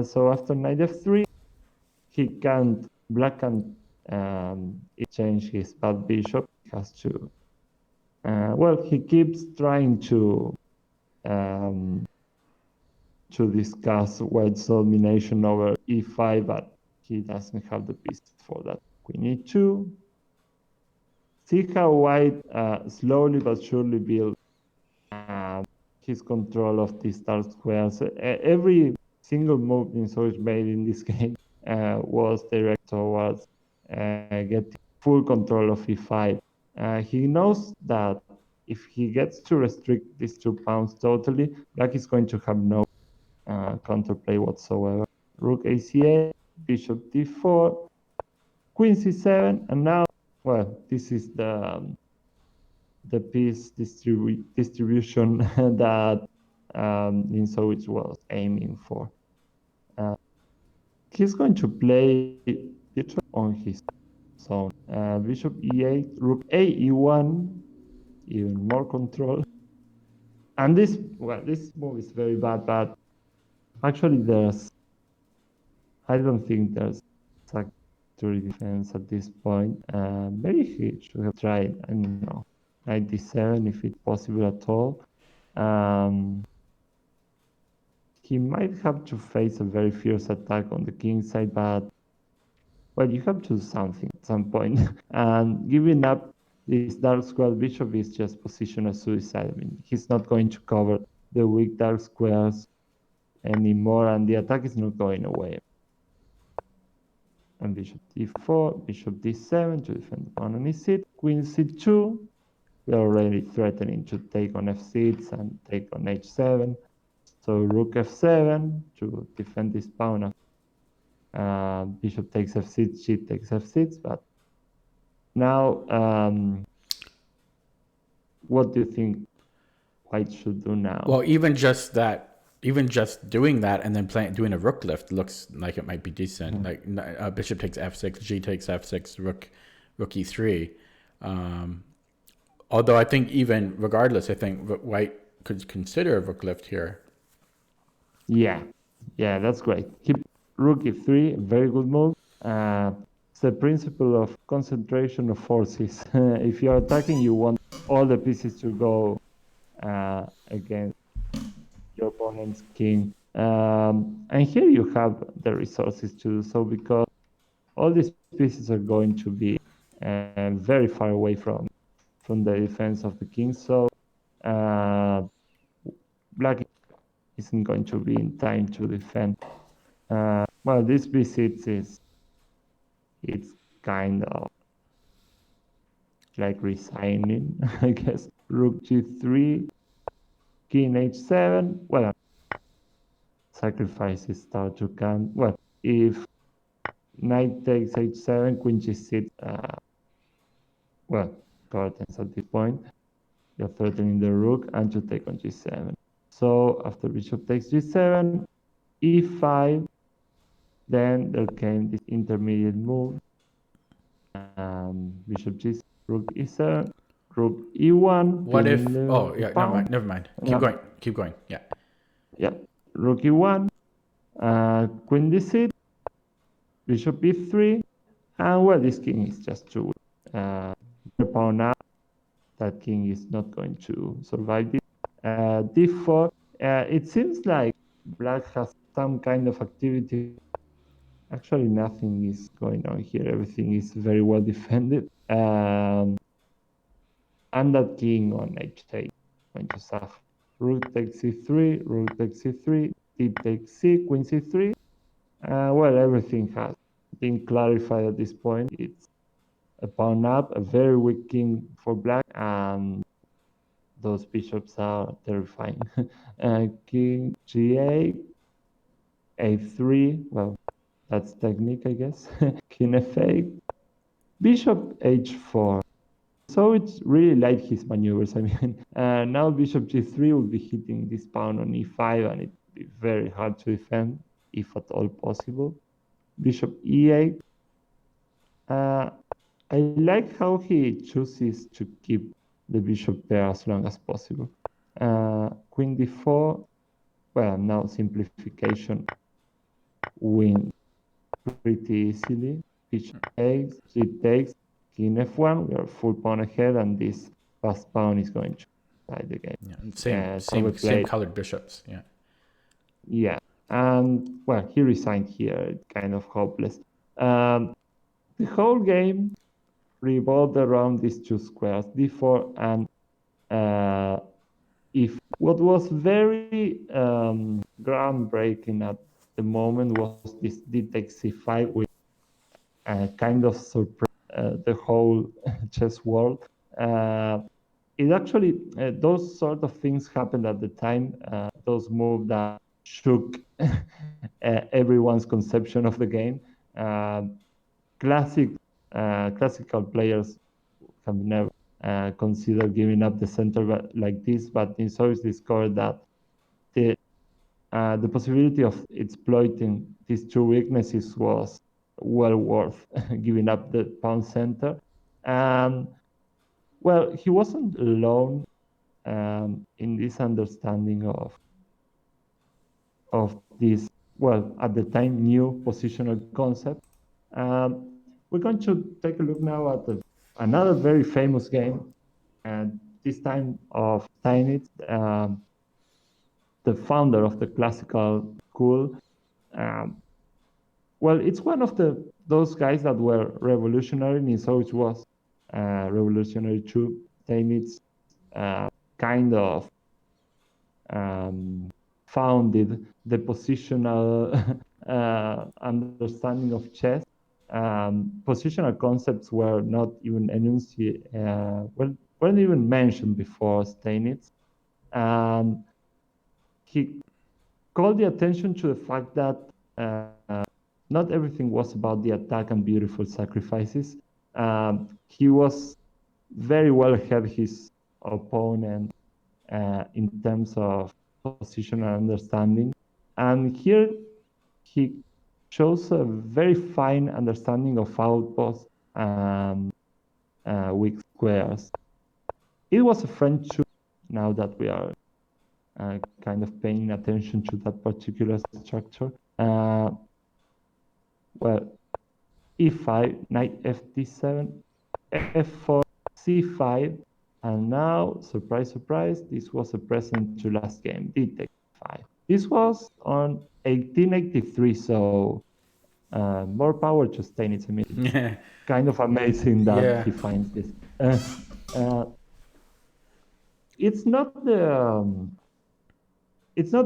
So after knight f3, black can't exchange his bad bishop. He has to, he keeps trying to discuss white's domination over e5, but he doesn't have the pieces for that. Queen e2. See how white slowly but surely builds his control of these dark squares. Every single move Insoich made in this game was directed towards getting full control of e5. He knows that if he gets to restrict these 2 pawns totally, black is going to have no counterplay whatsoever. Rook a8, bishop d4, queen c7, and now, this is the piece distribution that Insoich was aiming for. He's going to play bishop on his own. Bishop e8, rook a e1, even more control. And this move is very bad, but actually I don't think there's satisfactory defense at this point. Maybe he should have tried, I don't know, knight d7 if it's possible at all. He might have to face a very fierce attack on the king side, but you have to do something at some point. And giving up this dark square bishop is just positional suicide. I mean, he's not going to cover the weak dark squares anymore, and the attack is not going away. And bishop d4, bishop d7 to defend the pawn on e6, queen c2. We're already threatening to take on f6 and take on h7. So rook f7 to defend this pawn. Bishop takes f6, she takes f6. But now, what do you think white should do now? Well, even just doing that and then doing a rook lift looks like it might be decent. Like bishop takes f6, g takes f6, rook e3. Although I think even regardless, I think white could consider a rook lift here. Yeah, that's great. Rook e3, very good move. It's the principle of concentration of forces. If you're attacking, you want all the pieces to go against your opponent's king. And here you have the resources to do so, because all these pieces are going to be very far away from the defense of the king. So black isn't going to be in time to defend. This b6 it's kind of like resigning, I guess. Rook g3, king h7. Sacrifices start to come. If knight takes h7, queen g6, curtains at this point. You're threatening the rook and to take on g7. So after bishop takes g7, e5, then there came this intermediate move. Bishop g6, rook e7, rook e1. What if? Oh yeah, never mind. Keep going. Yeah. Yeah. Rook e1, queen d6, bishop e3, and this king is just too weak. Pawn up. That king is not going to survive this. d4. It seems like black has some kind of activity. Actually, nothing is going on here. Everything is very well defended. And that king on h8 going to suffer. Rook takes c3, rook takes c3, d takes c, queen c3. Everything has been clarified at this point. It's a pawn up, a very weak king for black, and those bishops are terrifying. King g8, a3, that's technique, I guess. King f8, bishop h4. So it's really like his maneuvers. I mean, now bishop g3 will be hitting this pawn on e5, and it will be very hard to defend, if at all possible. Bishop e8. I like how he chooses to keep the bishop there as long as possible. Queen d4. Well, now simplification win pretty easily. Bishop takes, it takes, king f1. We are full pawn ahead, and this fast pawn is going to decide the game. Yeah, same colored bishops. Yeah. Yeah, and well, he resigned here. It's kind of hopeless. The whole game revolved around these two squares, d4 and if. What was very groundbreaking at the moment was this d takes c5, which kind of surprised the whole chess world. It actually, those sort of things happened at the time, those moves that shook everyone's conception of the game. Classic, classical players have never considered giving up the center like this, but in Soviets discovered that the possibility of exploiting these two weaknesses was well worth giving up the pawn center. Well, he wasn't alone in this understanding of this, well, at the time, new positional concept. We're going to take a look now at another very famous game, and this time of Steinitz, the founder of the classical school. Um, well, it's one of those guys that were revolutionary, and so it was revolutionary too. Steinitz kind of founded the positional understanding of chess. Positional concepts were not even enunciated, weren't even mentioned before Steinitz. He called the attention to the fact that not everything was about the attack and beautiful sacrifices. He was very well ahead his opponent in terms of positional understanding. And here he shows a very fine understanding of outposts and weak squares. It was a French shoot, now that we are kind of paying attention to that particular structure. Well, e5, knight fd7, f4, c5, and now, surprise, surprise, this was a present to last game, d takes 5. This was on 1883, so more power to Steinitz immediately. Yeah. Kind of amazing that Yeah. he finds this. It's not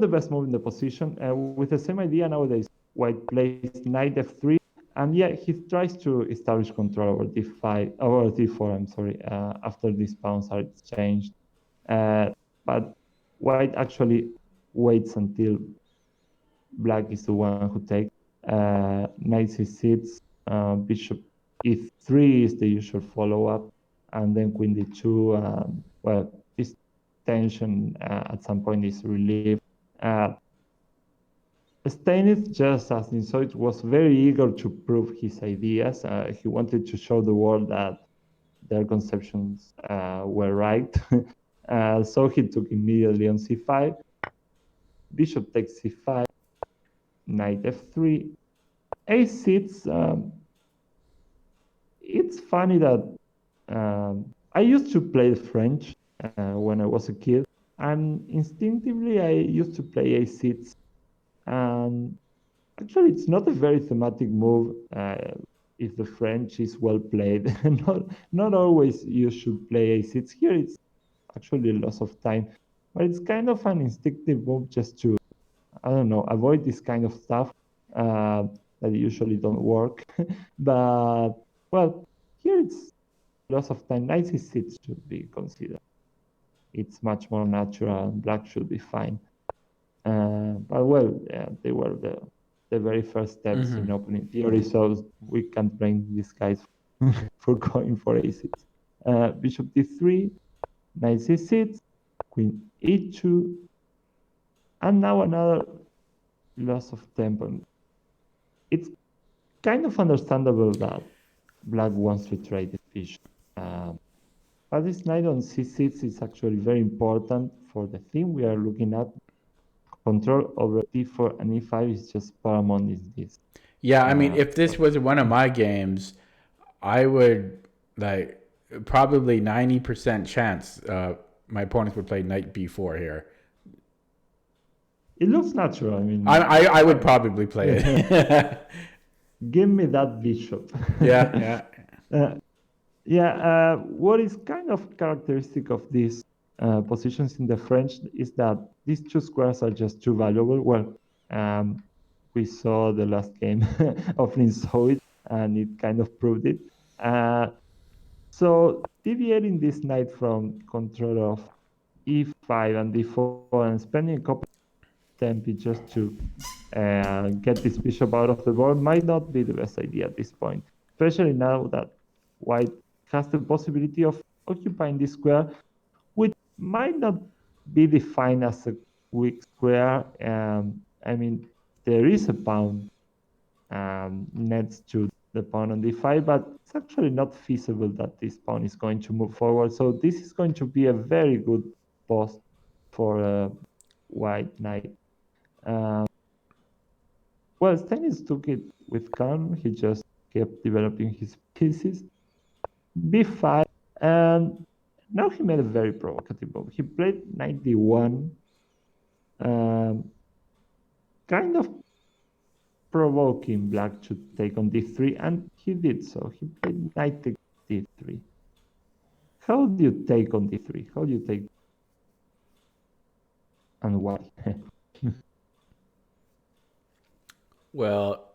the best move in the position. With the same idea nowadays, white plays knight f3, and yeah, he tries to establish control over d5 or d4. I'm sorry. After these pawns are exchanged, but white actually waits until black is the one who takes. Knight c6, bishop e3 is the usual follow-up, and then queen d2. Well, this tension at some point is relieved. Steinitz, just as in Soviet, was very eager to prove his ideas. He wanted to show the world that their conceptions were right. So he took immediately on c5. Bishop takes c5, knight f3, a6. It's funny that I used to play French when I was a kid, and instinctively I used to play a6. And actually, it's not a very thematic move if the French is well played. Not always you should play a6. Here it's actually a loss of time, but it's kind of an instinctive move just to, I don't know, avoid this kind of stuff that usually don't work. But, well, here it's loss of time. Knight c6 should be considered. It's much more natural, and black should be fine. But well, they were the very first steps in opening theory, so we can't blame these guys for going for a6. Bishop d3, knight c6, queen e2, and now another loss of tempo. It's kind of understandable that black wants to trade the bishop. But this knight on c6 is actually very important for the theme we are looking at. Control over d4 and e5 is just paramount in this. Yeah, I mean, if this was one of my games, I would like probably 90% chance my opponent would play knight b4 here. It looks natural. I mean, I would probably play it. give me that bishop. Yeah. What is kind of characteristic of these positions in the French is that these two squares are just too valuable. Well, we saw the last game of Linsoid, and it kind of proved it. So deviating this knight from control of e5 and d4 and spending a couple of tempi just to get this bishop out of the board might not be the best idea at this point, especially now that white has the possibility of occupying this square, which might not be defined as a weak square. I mean, there is a pawn next to the pawn on d5, but it's actually not feasible that this pawn is going to move forward. So this is going to be a very good post for a white knight. Well, Stennis took it with calm. He just kept developing his pieces. b5, and now he made a very provocative move. He played knight d1, kind of provoking black to take on d3, and he did so. He played knight takes d3. How do you take on d3? How do you take, and why? Well,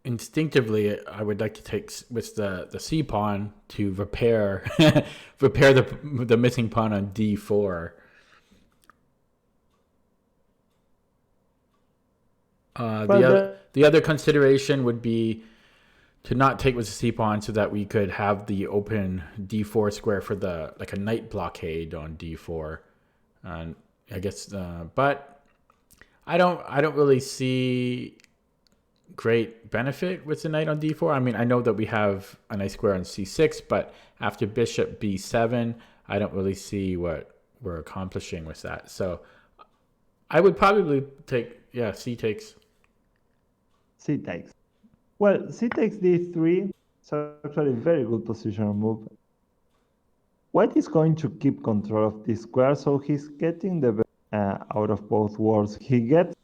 instinctively, I would like to take with the c pawn to repair repair the missing pawn on d4. The other consideration would be to not take with the c pawn so that we could have the open d4 square for the like a knight blockade on d4, and I guess but I don't really see great benefit with the knight on d4. I mean, I know that we have a nice square on c6, but after bishop b7, I don't really see what we're accomplishing with that. So I would probably take, c takes. C takes. Well, c takes d3. So actually a very good positional move. White is going to keep control of this square, so he's getting the out of both worlds. He gets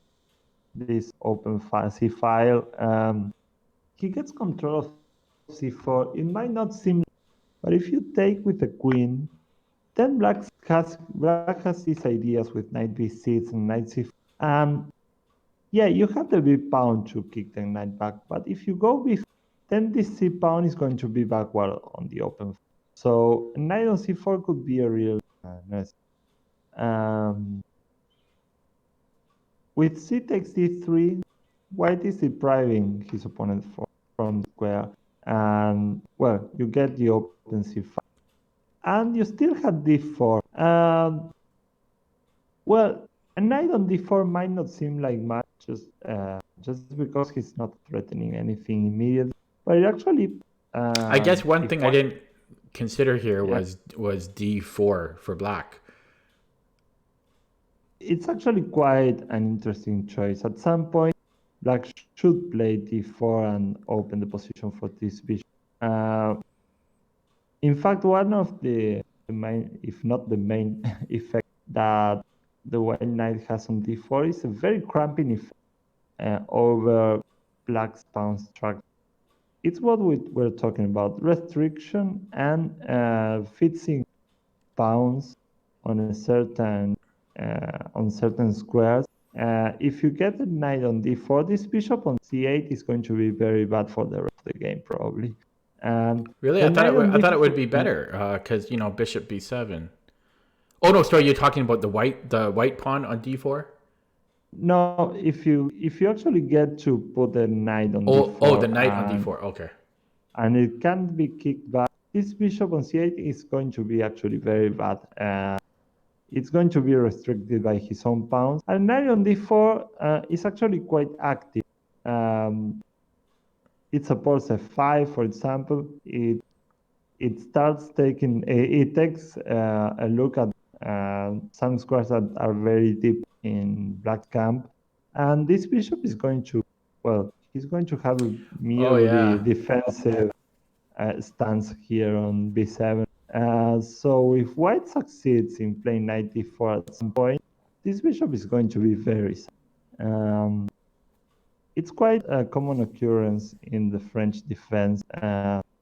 this open c file. He gets control of c4. It might not seem, but if you take with the queen, then black has these ideas with knight b6 and knight c4. Yeah, you have the b pawn to kick the knight back, but if you go b4, then this c pawn is going to be backward on the open. So knight on c4 could be a real mess. With c takes d3, white is depriving his opponent from the square, and well, you get the open c5, and you still have d4. Well, a knight on d4 might not seem like much, just because he's not threatening anything immediately, but it actually. I guess one thing I didn't consider here was d4 for black. It's actually quite an interesting choice. At some point, black should play d4 and open the position for this bishop. In fact, one of the main, if not the main effect that the white knight has on d4 is a very cramping effect over black's pawn structure. It's what we're talking about, restriction and fixing pawns on a certain on certain squares. If you get a knight on d4, this bishop on c8 is going to be very bad for the rest of the game, probably. Really, I thought it would be better because bishop b7. Oh no, sorry, you're talking about the white pawn on d4. No, if you actually get to put a knight on d4. Oh, the knight on d4. Okay. And it can't be kicked back. This bishop on c8 is going to be actually very bad. It's going to be restricted by his own pawns. And knight on d4 is actually quite active. It supports f5, for example. It it starts taking, it takes a look at some squares that are very deep in black camp. And this bishop is going to, well, he's going to have a merely defensive stance here on b7. So if white succeeds in playing knight d4 at some point, this bishop is going to be very sad. It's quite a common occurrence in the French defense.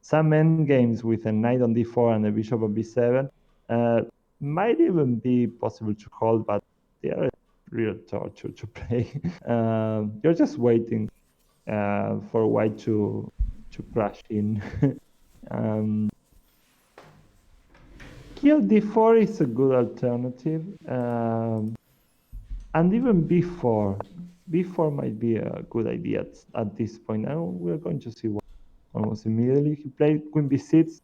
Some endgames with a knight on d4 and a bishop on b7 might even be possible to hold, but they are a real torture to play. You're just waiting for white to crash in. Here d4 is a good alternative, and even b4 might be a good idea at this point. Now we're going to see what almost immediately. He played queen b6,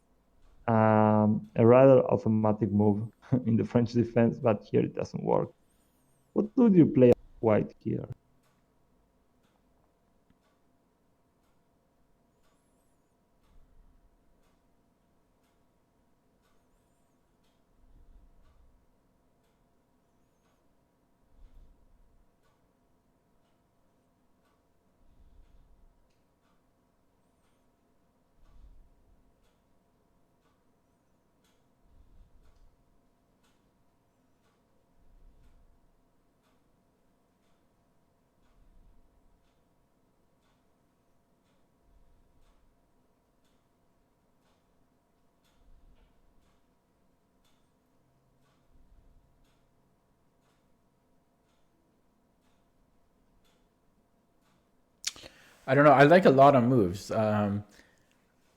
a rather automatic move in the French defense, but here it doesn't work. What would you play white here? I don't know. I like a lot of moves. The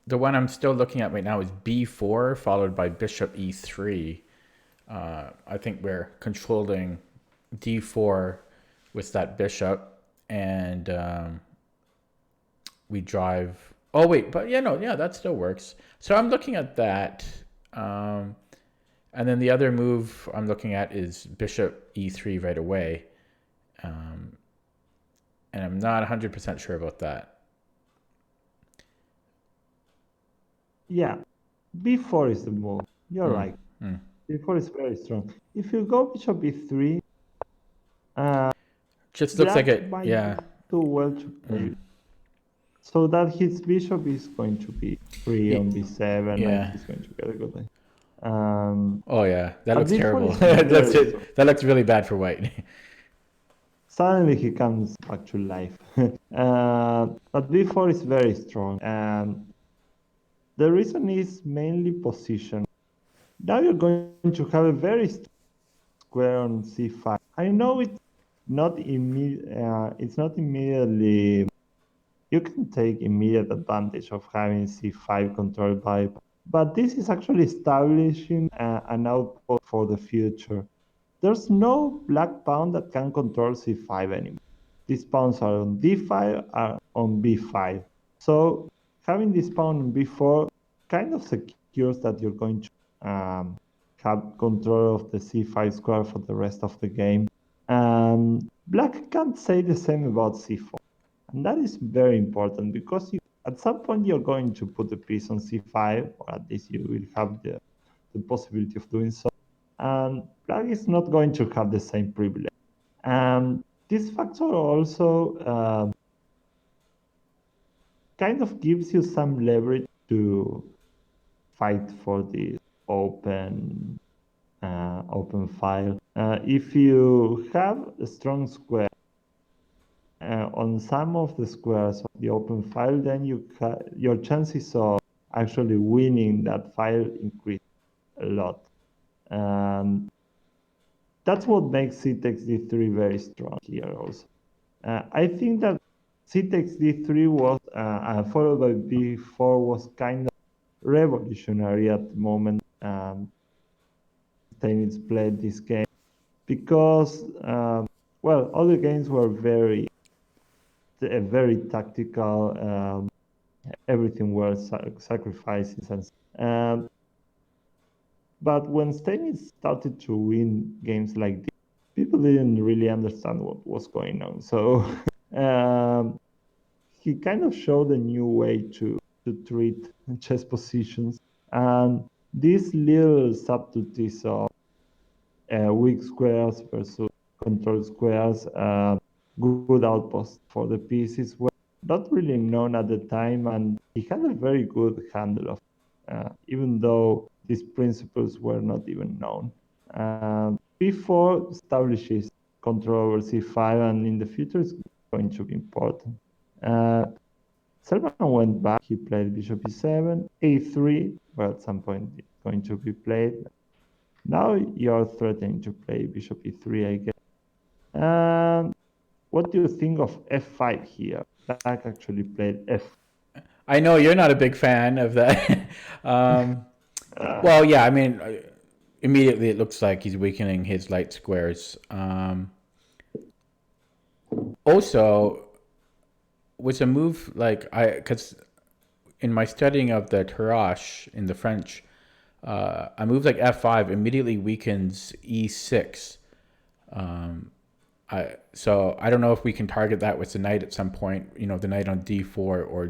one I'm still looking at right now is b4 followed by bishop e3. I think we're controlling d4 with that bishop, and we drive. Oh wait, but yeah, that still works. So I'm looking at that, and then the other move I'm looking at is bishop e3 right away, and I'm not 100% sure about that. Yeah, b4 is the move. You're right. b4 is very strong. If you go bishop b3, just looks like it. might Yeah. be too well to play. So that his bishop is going to be free on b7, and he's going to get a good line. Oh yeah, that looks b4 terrible. is very strong. That looks really bad for white. Suddenly he comes back to life. But b4 is very strong, and the reason is mainly position. Now you're going to have a very strong square on c5. I know it's not immediately. You can take immediate advantage of having c5 controlled by, but this is actually establishing an outpost for the future. There's no black pawn that can control c5 anymore. These pawns are on d5, are on b5. So having this pawn on b4 kind of secures that you're going to have control of the c5 square for the rest of the game. Black can't say the same about c4. And that is very important because at some point you're going to put a piece on c5, or at least you will have the possibility of doing so. And black is not going to have the same privilege. And this factor also kind of gives you some leverage to fight for this open file. If you have a strong square on some of the squares of the open file, then your chances of actually winning that file increase a lot. That's what makes c takes d3 very strong here also. I think that c takes d3 was followed by b4 was kind of revolutionary at the moment Steinitz played this game, because all the games were very tactical. Everything was sacrifices, but when Steinitz started to win games like this, people didn't really understand what was going on. So he kind of showed a new way to treat chess positions. And these little subtleties of weak squares versus control squares, good outposts for the pieces were not really known at the time, and he had a very good handle of even though these principles were not even known. B4 establishes control over c5, and in the future it's going to be important. Selman went back, he played bishop e7, a3, well, at some point it's going to be played. Now you're threatening to play bishop e3, I guess. And what do you think of f5 here? Black actually played f. I know you're not a big fan of that. Well, yeah, I mean, immediately it looks like he's weakening his light squares. Also, was a move like because in my studying of the Tarrasch in the French, a move like f5 immediately weakens e6. So I don't know if we can target that with the knight at some point. You know, the knight on d4 or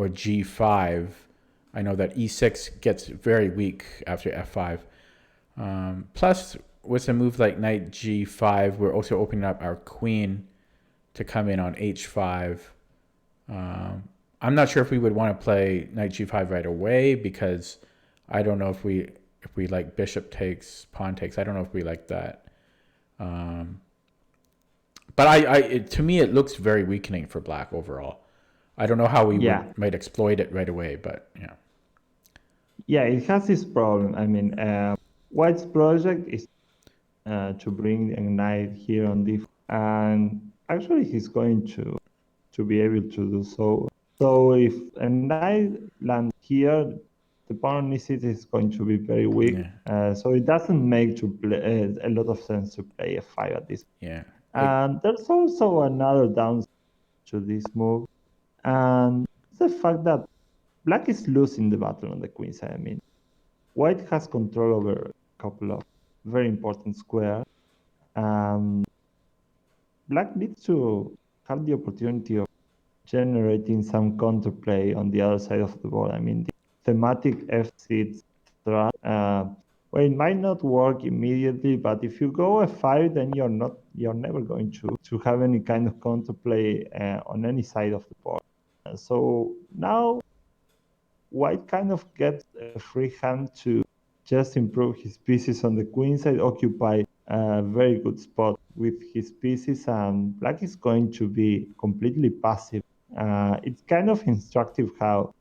g5. I know that e6 gets very weak after f5. Plus, with a move like knight g5, we're also opening up our queen to come in on h5. I'm not sure if we would want to play knight g5 right away, because I don't know if we like bishop takes, pawn takes. I don't know if we like that. But to me, it looks very weakening for black overall. I don't know how we might exploit it right away, but yeah. Yeah, it has this problem. I mean, White's project is to bring a knight here on d4, and actually he's going to be able to do so. So if a knight lands here, the pawn on e6 is going to be very weak. Yeah. So it doesn't make a lot of sense to play f5 at this. Yeah. And there's also another downside to this move, and the fact that black is losing the battle on the queen side. I mean, white has control over a couple of very important squares. Black needs to have the opportunity of generating some counterplay on the other side of the board. I mean, the thematic f6 strat, well, it might not work immediately, but if you go f5, then you're never going to have any kind of counterplay on any side of the board. So now white kind of gets a free hand to just improve his pieces on the queen side, occupy a very good spot with his pieces, and black is going to be completely passive. It's kind of instructive how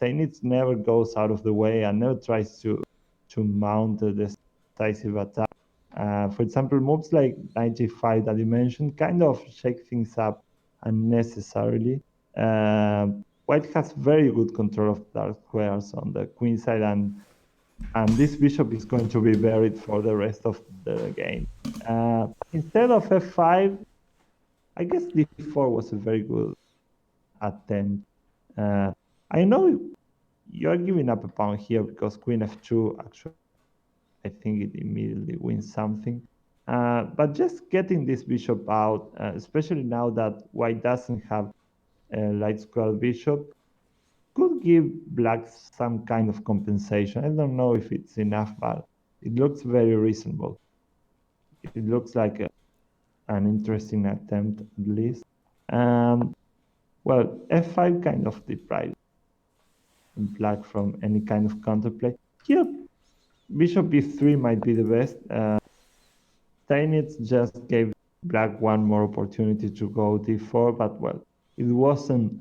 Steinitz never goes out of the way and never tries to mount a decisive attack. For example, moves like 95 that you mentioned kind of shake things up unnecessarily. White has very good control of dark squares on the queen side, and this bishop is going to be buried for the rest of the game. Instead of f5, I guess d4 was a very good attempt. I know you're giving up a pawn here because queen f2, actually, I think it immediately wins something. But just getting this bishop out, especially now that white doesn't have a light squared bishop, could give black some kind of compensation. I don't know if it's enough, but it looks very reasonable. It looks like an interesting attempt, at least. Well, f5 kind of deprives black from any kind of counterplay. Here, bishop e3 might be the best. Steinitz just gave black one more opportunity to go d4, but well, it wasn't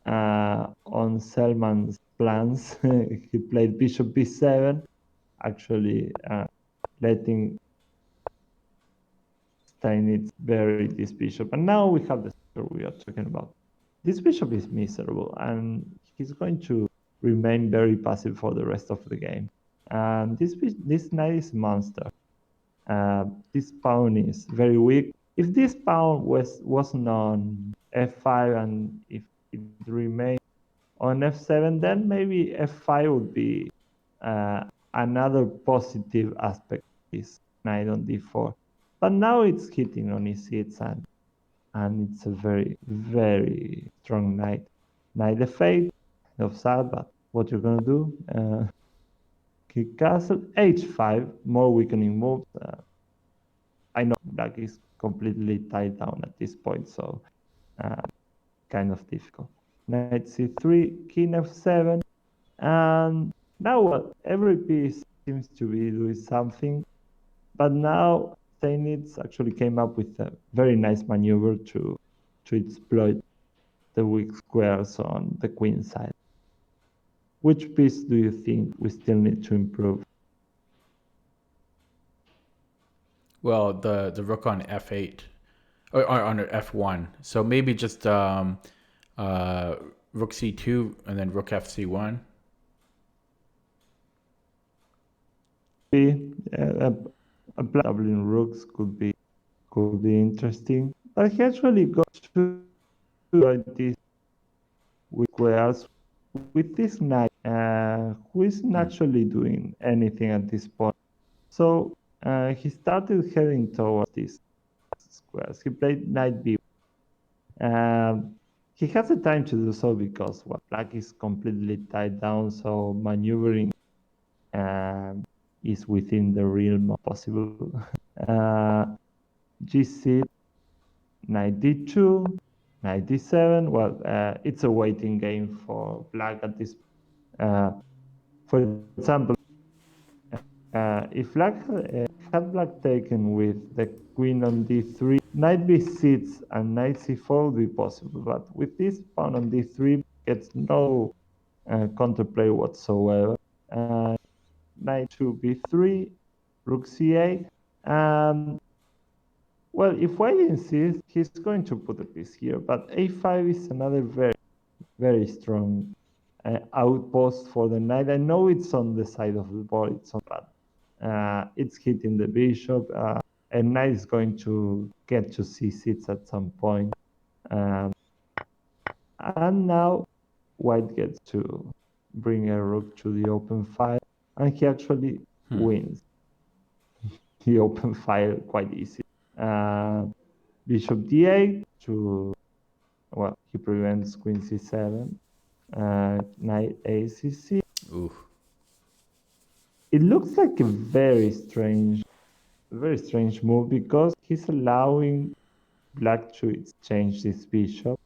on Selman's plans. He played bishop b7, actually letting Steinitz bury this bishop. And now we have the square we are talking about. This bishop is miserable, and he's going to remain very passive for the rest of the game. And this knight is a monster. This pawn is very weak. If this pawn wasn't on f5 and if it remained on f7, then maybe f5 would be another positive aspect of this knight on d4. But now it's hitting on e6, and it's a very, very strong knight. Knight f8, kind of sad, but what you're gonna do. Kick castle, h5, more weakening moves. I know black is completely tied down at this point, so kind of difficult. Knight c3, king f7, and now well, every piece seems to be doing something, but now Steinitz actually came up with a very nice maneuver to exploit the weak squares on the queen side. Which piece do you think we still need to improve? Well, the rook on f8 or on f1. So maybe just rook c2 and then rook fc1. A black doubling rooks could be interesting, but he actually got to this with squares with this knight, who is naturally doing anything at this point. So he started heading towards these squares. He played knight b. He has the time to do so because black is completely tied down, so maneuvering is within the realm of possible. G6, knight d2, knight d7. Well, it's a waiting game for black at this. For example, if black had black taken with the queen on d3, knight b6 and knight c4 would be possible. But with this pawn on d3, gets no counterplay whatsoever. Knight to b3, rook c8, and well, if white insists, he's going to put a piece here. But a5 is another very, very strong outpost for the knight. I know it's on the side of the board, it's on that. It's hitting the bishop, and knight is going to get to c6 at some point. And now white gets to bring a rook to the open file, and he actually wins the open file quite easy. Bishop d8 to, well, he prevents queen c7, knight a c6. Ooh. It looks like a very strange move because he's allowing black to exchange this bishop.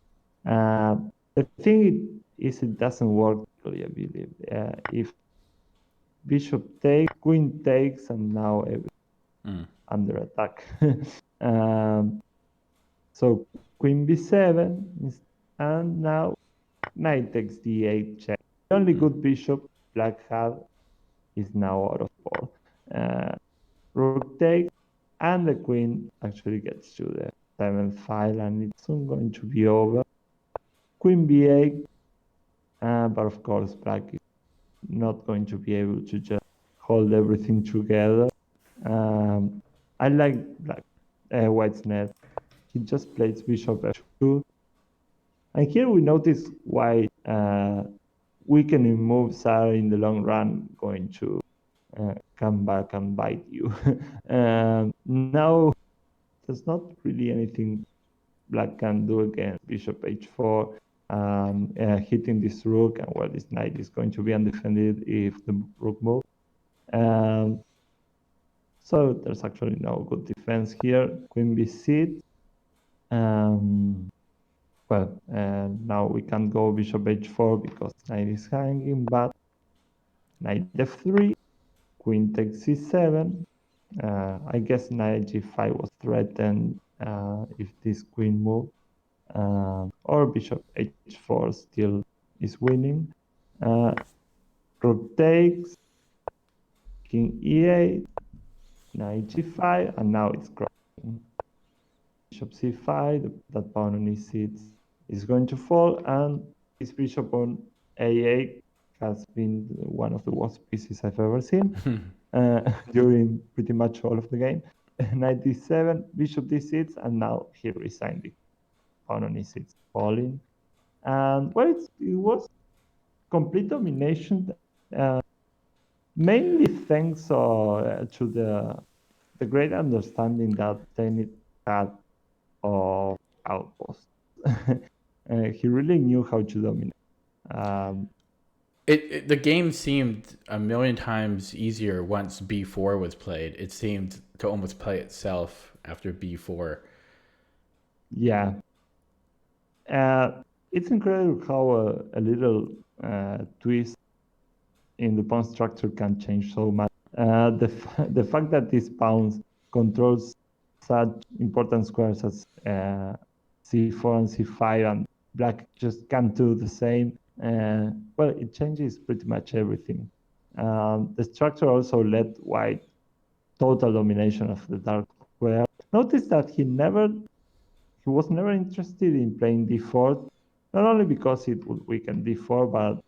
The thing is, it doesn't work, I believe. If bishop takes, queen takes, and now everything under attack. So queen b7, and now knight takes d8 check. The only good bishop black had is now out of board. Rook takes, and the queen actually gets to the 7th file, and it's soon going to be over. Queen b8, but of course black is not going to be able to just hold everything together. I like white's net. He just plays bishop f2. And here we notice why weakening moves are in the long run going to come back and bite you. Now, there's not really anything black can do against bishop h4, hitting this rook, and well, this knight is going to be undefended if the rook moves. So there's actually no good defense here. Queen b6. Now we can't go bishop h4 because knight is hanging, but knight f3, queen takes c7. I guess knight g5 was threatened if this queen moved, or bishop h4 still is winning. Rook takes, king e8, knight g5, and now it's crossing. Bishop c5, that pawn on e6 is going to fall, and this bishop on a8 has been one of the worst pieces I've ever seen during pretty much all of the game. Knight d7, bishop d6, and now he resigned the pawn on e6 falling. And well, it was complete domination, mainly thanks to the great understanding that Zenit had of outposts. He really knew how to dominate. The game seemed a million times easier once B4 was played. It seemed to almost play itself after B4. Yeah. It's incredible how a little twist in the pawn structure can change so much. The fact that these pawns controls such important squares as c4 and c5, and black just can't do the same. Well, it changes pretty much everything. The structure also let white total domination of the dark square. Notice that he was never interested in playing d4, not only because it would weaken d4, but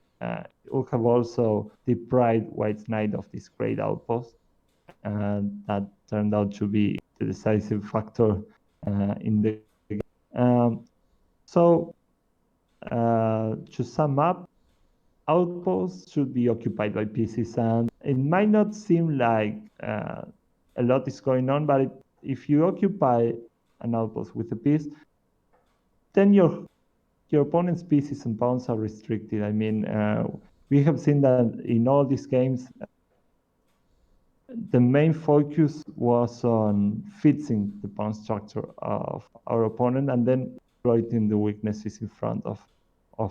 it would have also deprived white's knight of this great outpost, and that turned out to be the decisive factor in the game. So to sum up, outposts should be occupied by pieces, and it might not seem like a lot is going on, but if you occupy an outpost with a piece, then your opponent's pieces and pawns are restricted. I mean, we have seen that in all these games, the main focus was on fixing the pawn structure of our opponent and then exploiting the weaknesses in front of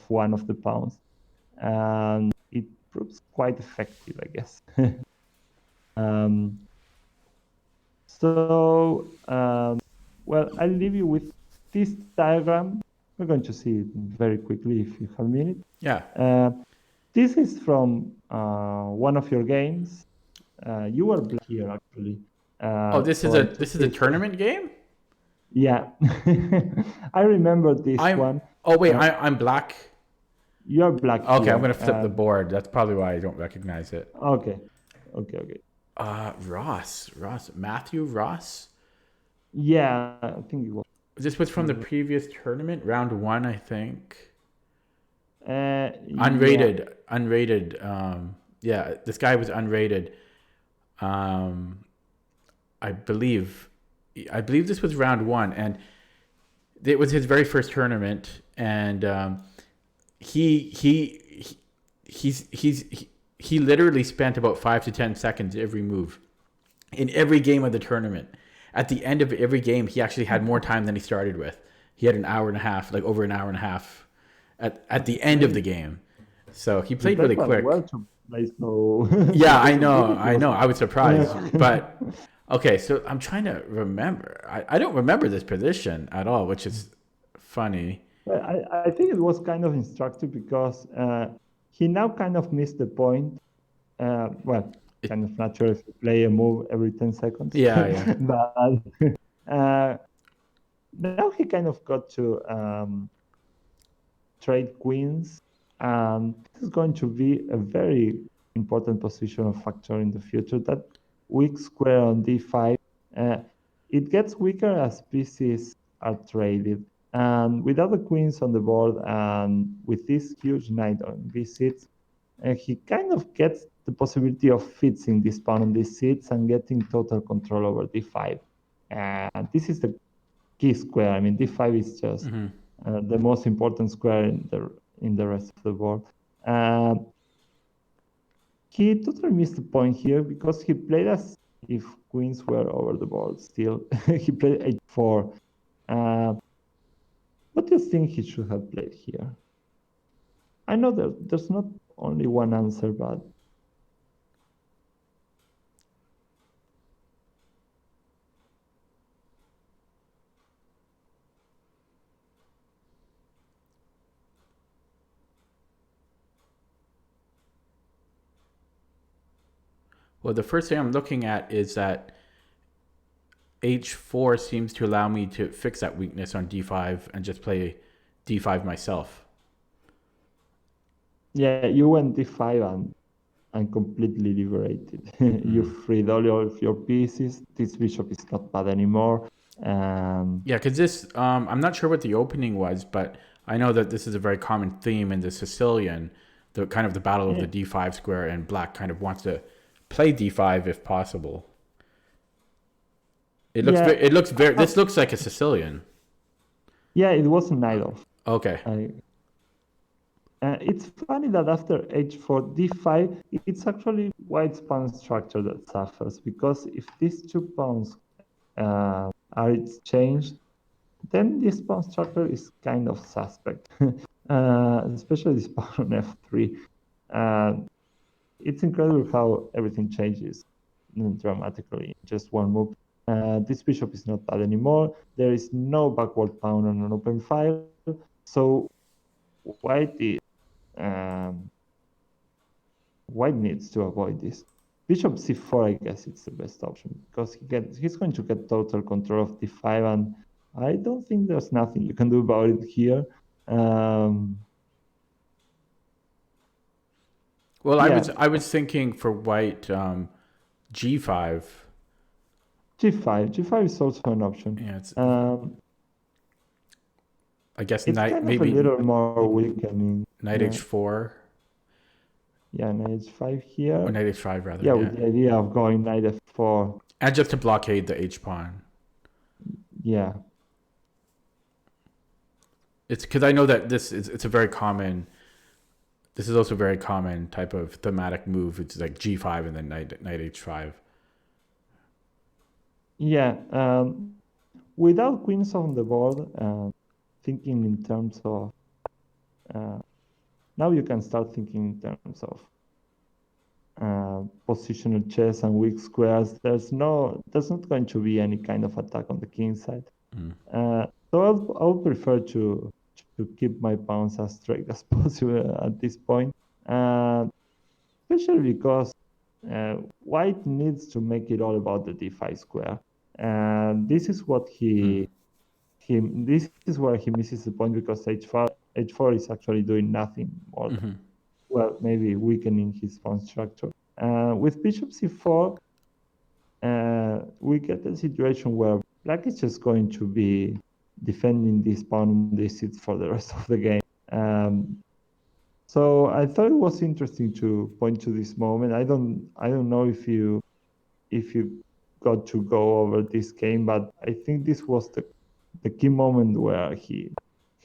one of the pawns. And it proves quite effective, I guess. Well, I'll leave you with this diagram. We're going to see it very quickly if you have a minute. Yeah. This is from one of your games. You were black here, actually. This is a tournament game? Yeah. I remember this one. Oh, wait, I'm black? You're black Okay, here. I'm going to flip the board. That's probably why I don't recognize it. Okay. Ross. Matthew Ross? Yeah, I think it was. This was from the previous tournament, round 1, I think. Unrated. Yeah. Unrated. Yeah, this guy was unrated. I believe this was round 1, and it was his very first tournament, and he literally spent about 5 to 10 seconds every move in every game of the tournament. At the end of every game, he actually had more time than he started with. He had an hour and a half, like over an hour and a half at the end of the game. So he played really quick. Well to play, so yeah, I know. I was surprised. But okay, so I'm trying to remember. I don't remember this position at all, which is funny. I think it was kind of instructive because he now kind of missed the point. Kind of natural if you play a move every 10 seconds. Yeah. But now he kind of got to trade queens. This is going to be a very important positional factor in the future. That weak square on d5, it gets weaker as pieces are traded. And without the queens on the board and with this huge knight on b6, he kind of gets the possibility of fixing this pawn on these seats and getting total control over d5. And this is the key square. I mean, d5 is just the most important square in the rest of the board. He totally missed the point here because he played as if queens were over the board still. He played h4. What do you think he should have played here? I know that there's not only one answer, but well, the first thing I'm looking at is that h4 seems to allow me to fix that weakness on d5 and just play d5 myself. Yeah, you went d5 and completely liberated. You freed all of your pieces. This bishop is not bad anymore. Yeah, because this, I'm not sure what the opening was, but I know that this is a very common theme in the Sicilian, the kind of the battle of the d5 square, and black kind of wants to play d5 if possible. It looks very. This looks like a Sicilian. Yeah, it was a knight off. Okay. It's funny that after h4, d5, it's actually white's pawn structure that suffers, because if these 2 pawns are exchanged, then this pawn structure is kind of suspect, especially this pawn on f3. It's incredible how everything changes dramatically in just one move. This bishop is not bad anymore. There is no backward pawn on an open file, so white is white needs to avoid this. Bishop c4, I guess it's the best option, because he's going to get total control of d5, and I don't think there's nothing you can do about it here. Well, Yeah, I was thinking for white g5. g5 is also an option. Yeah, it's I guess It's knight, kind of a maybe little more weakening. knight h4 Yeah, knight h5 here. or knight h5 rather. Yeah, with the idea of going knight f4. And just to blockade the h pawn. Yeah. It's because I know that it's a very common. This is also a very common type of thematic move. It's like g5 and then knight h5. Yeah. Without queens on the board, thinking in terms of now you can start thinking in terms of positional chess and weak squares. There's not going to be any kind of attack on the king side. So I would prefer to keep my pawns as straight as possible at this point, especially because white needs to make it all about the d5 square, and this is what this is where he misses the point, because h4 is actually doing nothing more than, well, maybe weakening his pawn structure. With bishop c4, we get a situation where black is just going to be defending this pawn, this seat for the rest of the game. So I thought it was interesting to point to this moment. I don't know if you got to go over this game, but I think this was the key moment where he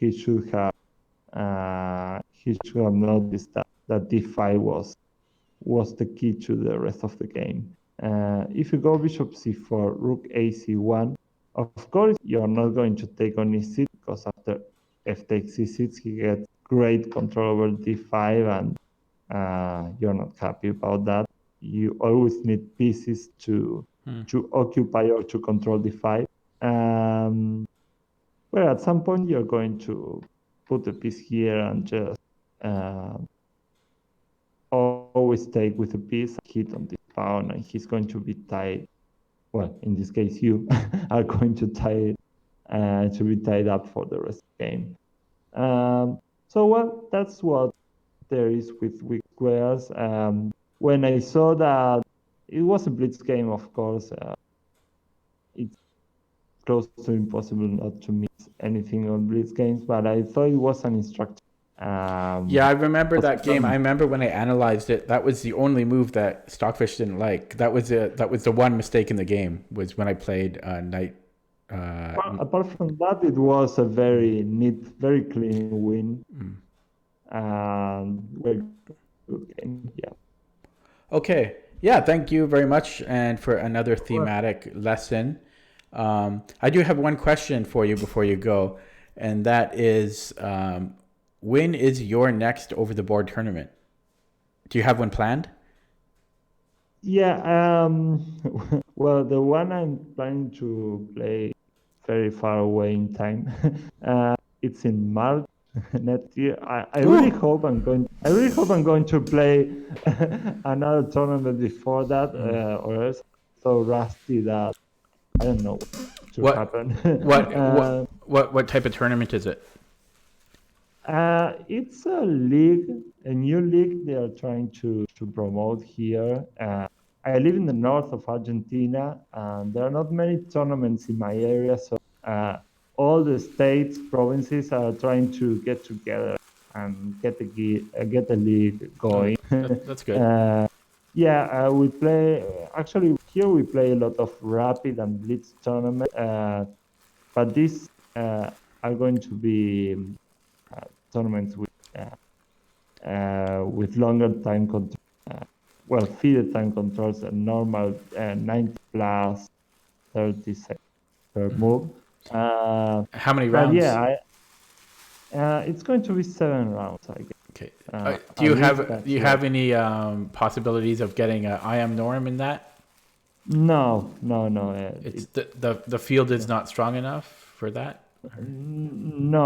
should have noticed that d5 was the key to the rest of the game. If you go bishop c4, rook a c1, of course you're not going to take on e6, because after f takes e6 he gets great control over d5, and you're not happy about that. You always need pieces to occupy or to control d5. Well, at some point you're going to put a piece here and just always take with a piece, hit on this pawn, and he's going to be tied. Well, in this case, you are going to be tied up for the rest of the game. So, well, that's what there is with weak squares. When I saw that it was a blitz game, of course, it's close to impossible not to miss anything on blitz games, but I thought it was an instructive. Yeah, I remember that game. I remember when I analyzed it, that was the only move that Stockfish didn't like. That was the one mistake in the game, was when I played knight. Apart from that, it was a very neat, very clean win. Very good game. Yeah. Okay. Yeah, thank you very much, and for another thematic lesson. I do have one question for you before you go, and that is, when is your next over-the-board tournament? Do you have one planned? Yeah. Well, the one I'm planning to play very far away in time. It's in March next year. I really hope I'm going to play another tournament before that, or else so rusty that I don't know what to happen. What type of tournament is it? It's a new league they are trying to promote here. I live in the north of Argentina, and there are not many tournaments in my area, so all the states, provinces are trying to get together and get a league going. That's good. Yeah, we play. Actually, here we play a lot of rapid and blitz tournaments, but these are going to be tournaments with with longer time control. Well, FIDE time controls a normal 90 plus 30 seconds per move. How many But rounds? yeah, it's going to be 7 rounds, I guess. Okay. At least that's Do you what. have any possibilities of getting a IM norm in that? No. It's the field is not strong enough for that. No,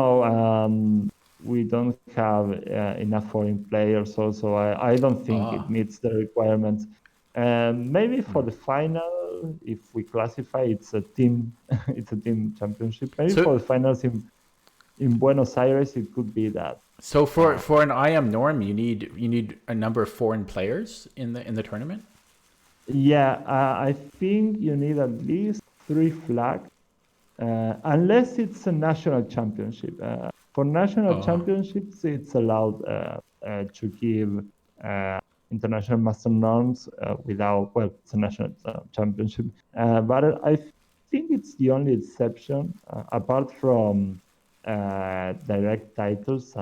we don't have enough foreign players. Also, I don't think it meets the requirements. Maybe for the final, if we classify, it's a team, it's a team championship. Maybe So for the finals in Buenos Aires, it could be that. so for an IM norm, you need a number of foreign players in the tournament. Yeah, I think you need at least 3 flags, unless it's a national championship. For national championships, it's allowed to give international master norms without, well, it's a national championship. But I think it's the only exception, apart from direct titles.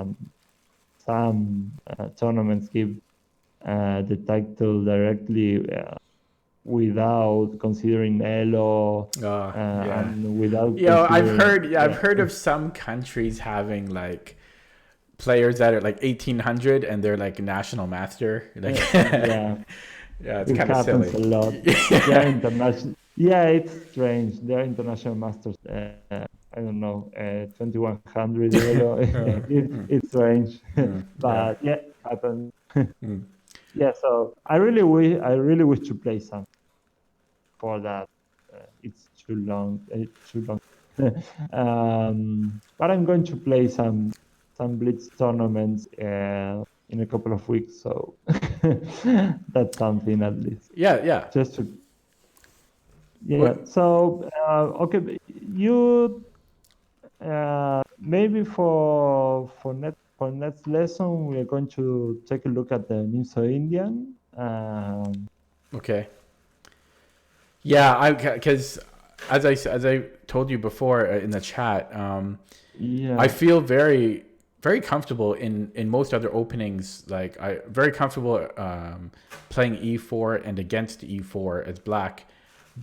Some tournaments give the title directly without considering Elo and without considering. I've heard of some countries having like players that are like 1800 and they're like national master. Like Yeah, yeah, it's it kind of happens silly. a lot. They're international. Yeah, it's strange. They're international masters. I don't know, 2100 Elo. It's strange, but yeah, it happens. Yeah, so I really wish to play some for that. It's too long. It's too long. But I'm going to play some blitz tournaments in a couple of weeks, so that's something at least. Yeah. Just to yeah. So okay, you maybe for next lesson we are going to take a look at the Nimso Indian. Okay. Yeah, because as I told you before in the chat, Yeah. I feel very very comfortable in most other openings. Like I very comfortable playing e4 and against e4 as black,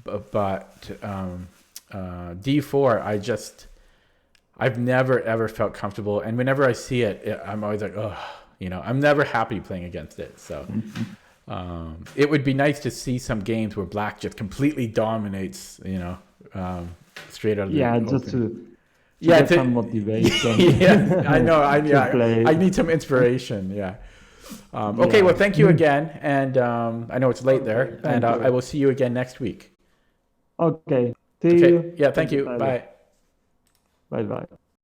but d4 I've never ever felt comfortable, and whenever I see it, I'm always like, oh, I'm never happy playing against it. So it would be nice to see some games where black just completely dominates, straight out of the Just open. to get some motivation. Yeah, I know. play. I need some inspiration. Yeah. Okay. Well, thank you again, and I know it's late there, and I will see you again next week. Okay. See you. Yeah. Thank you. Bye. Bye.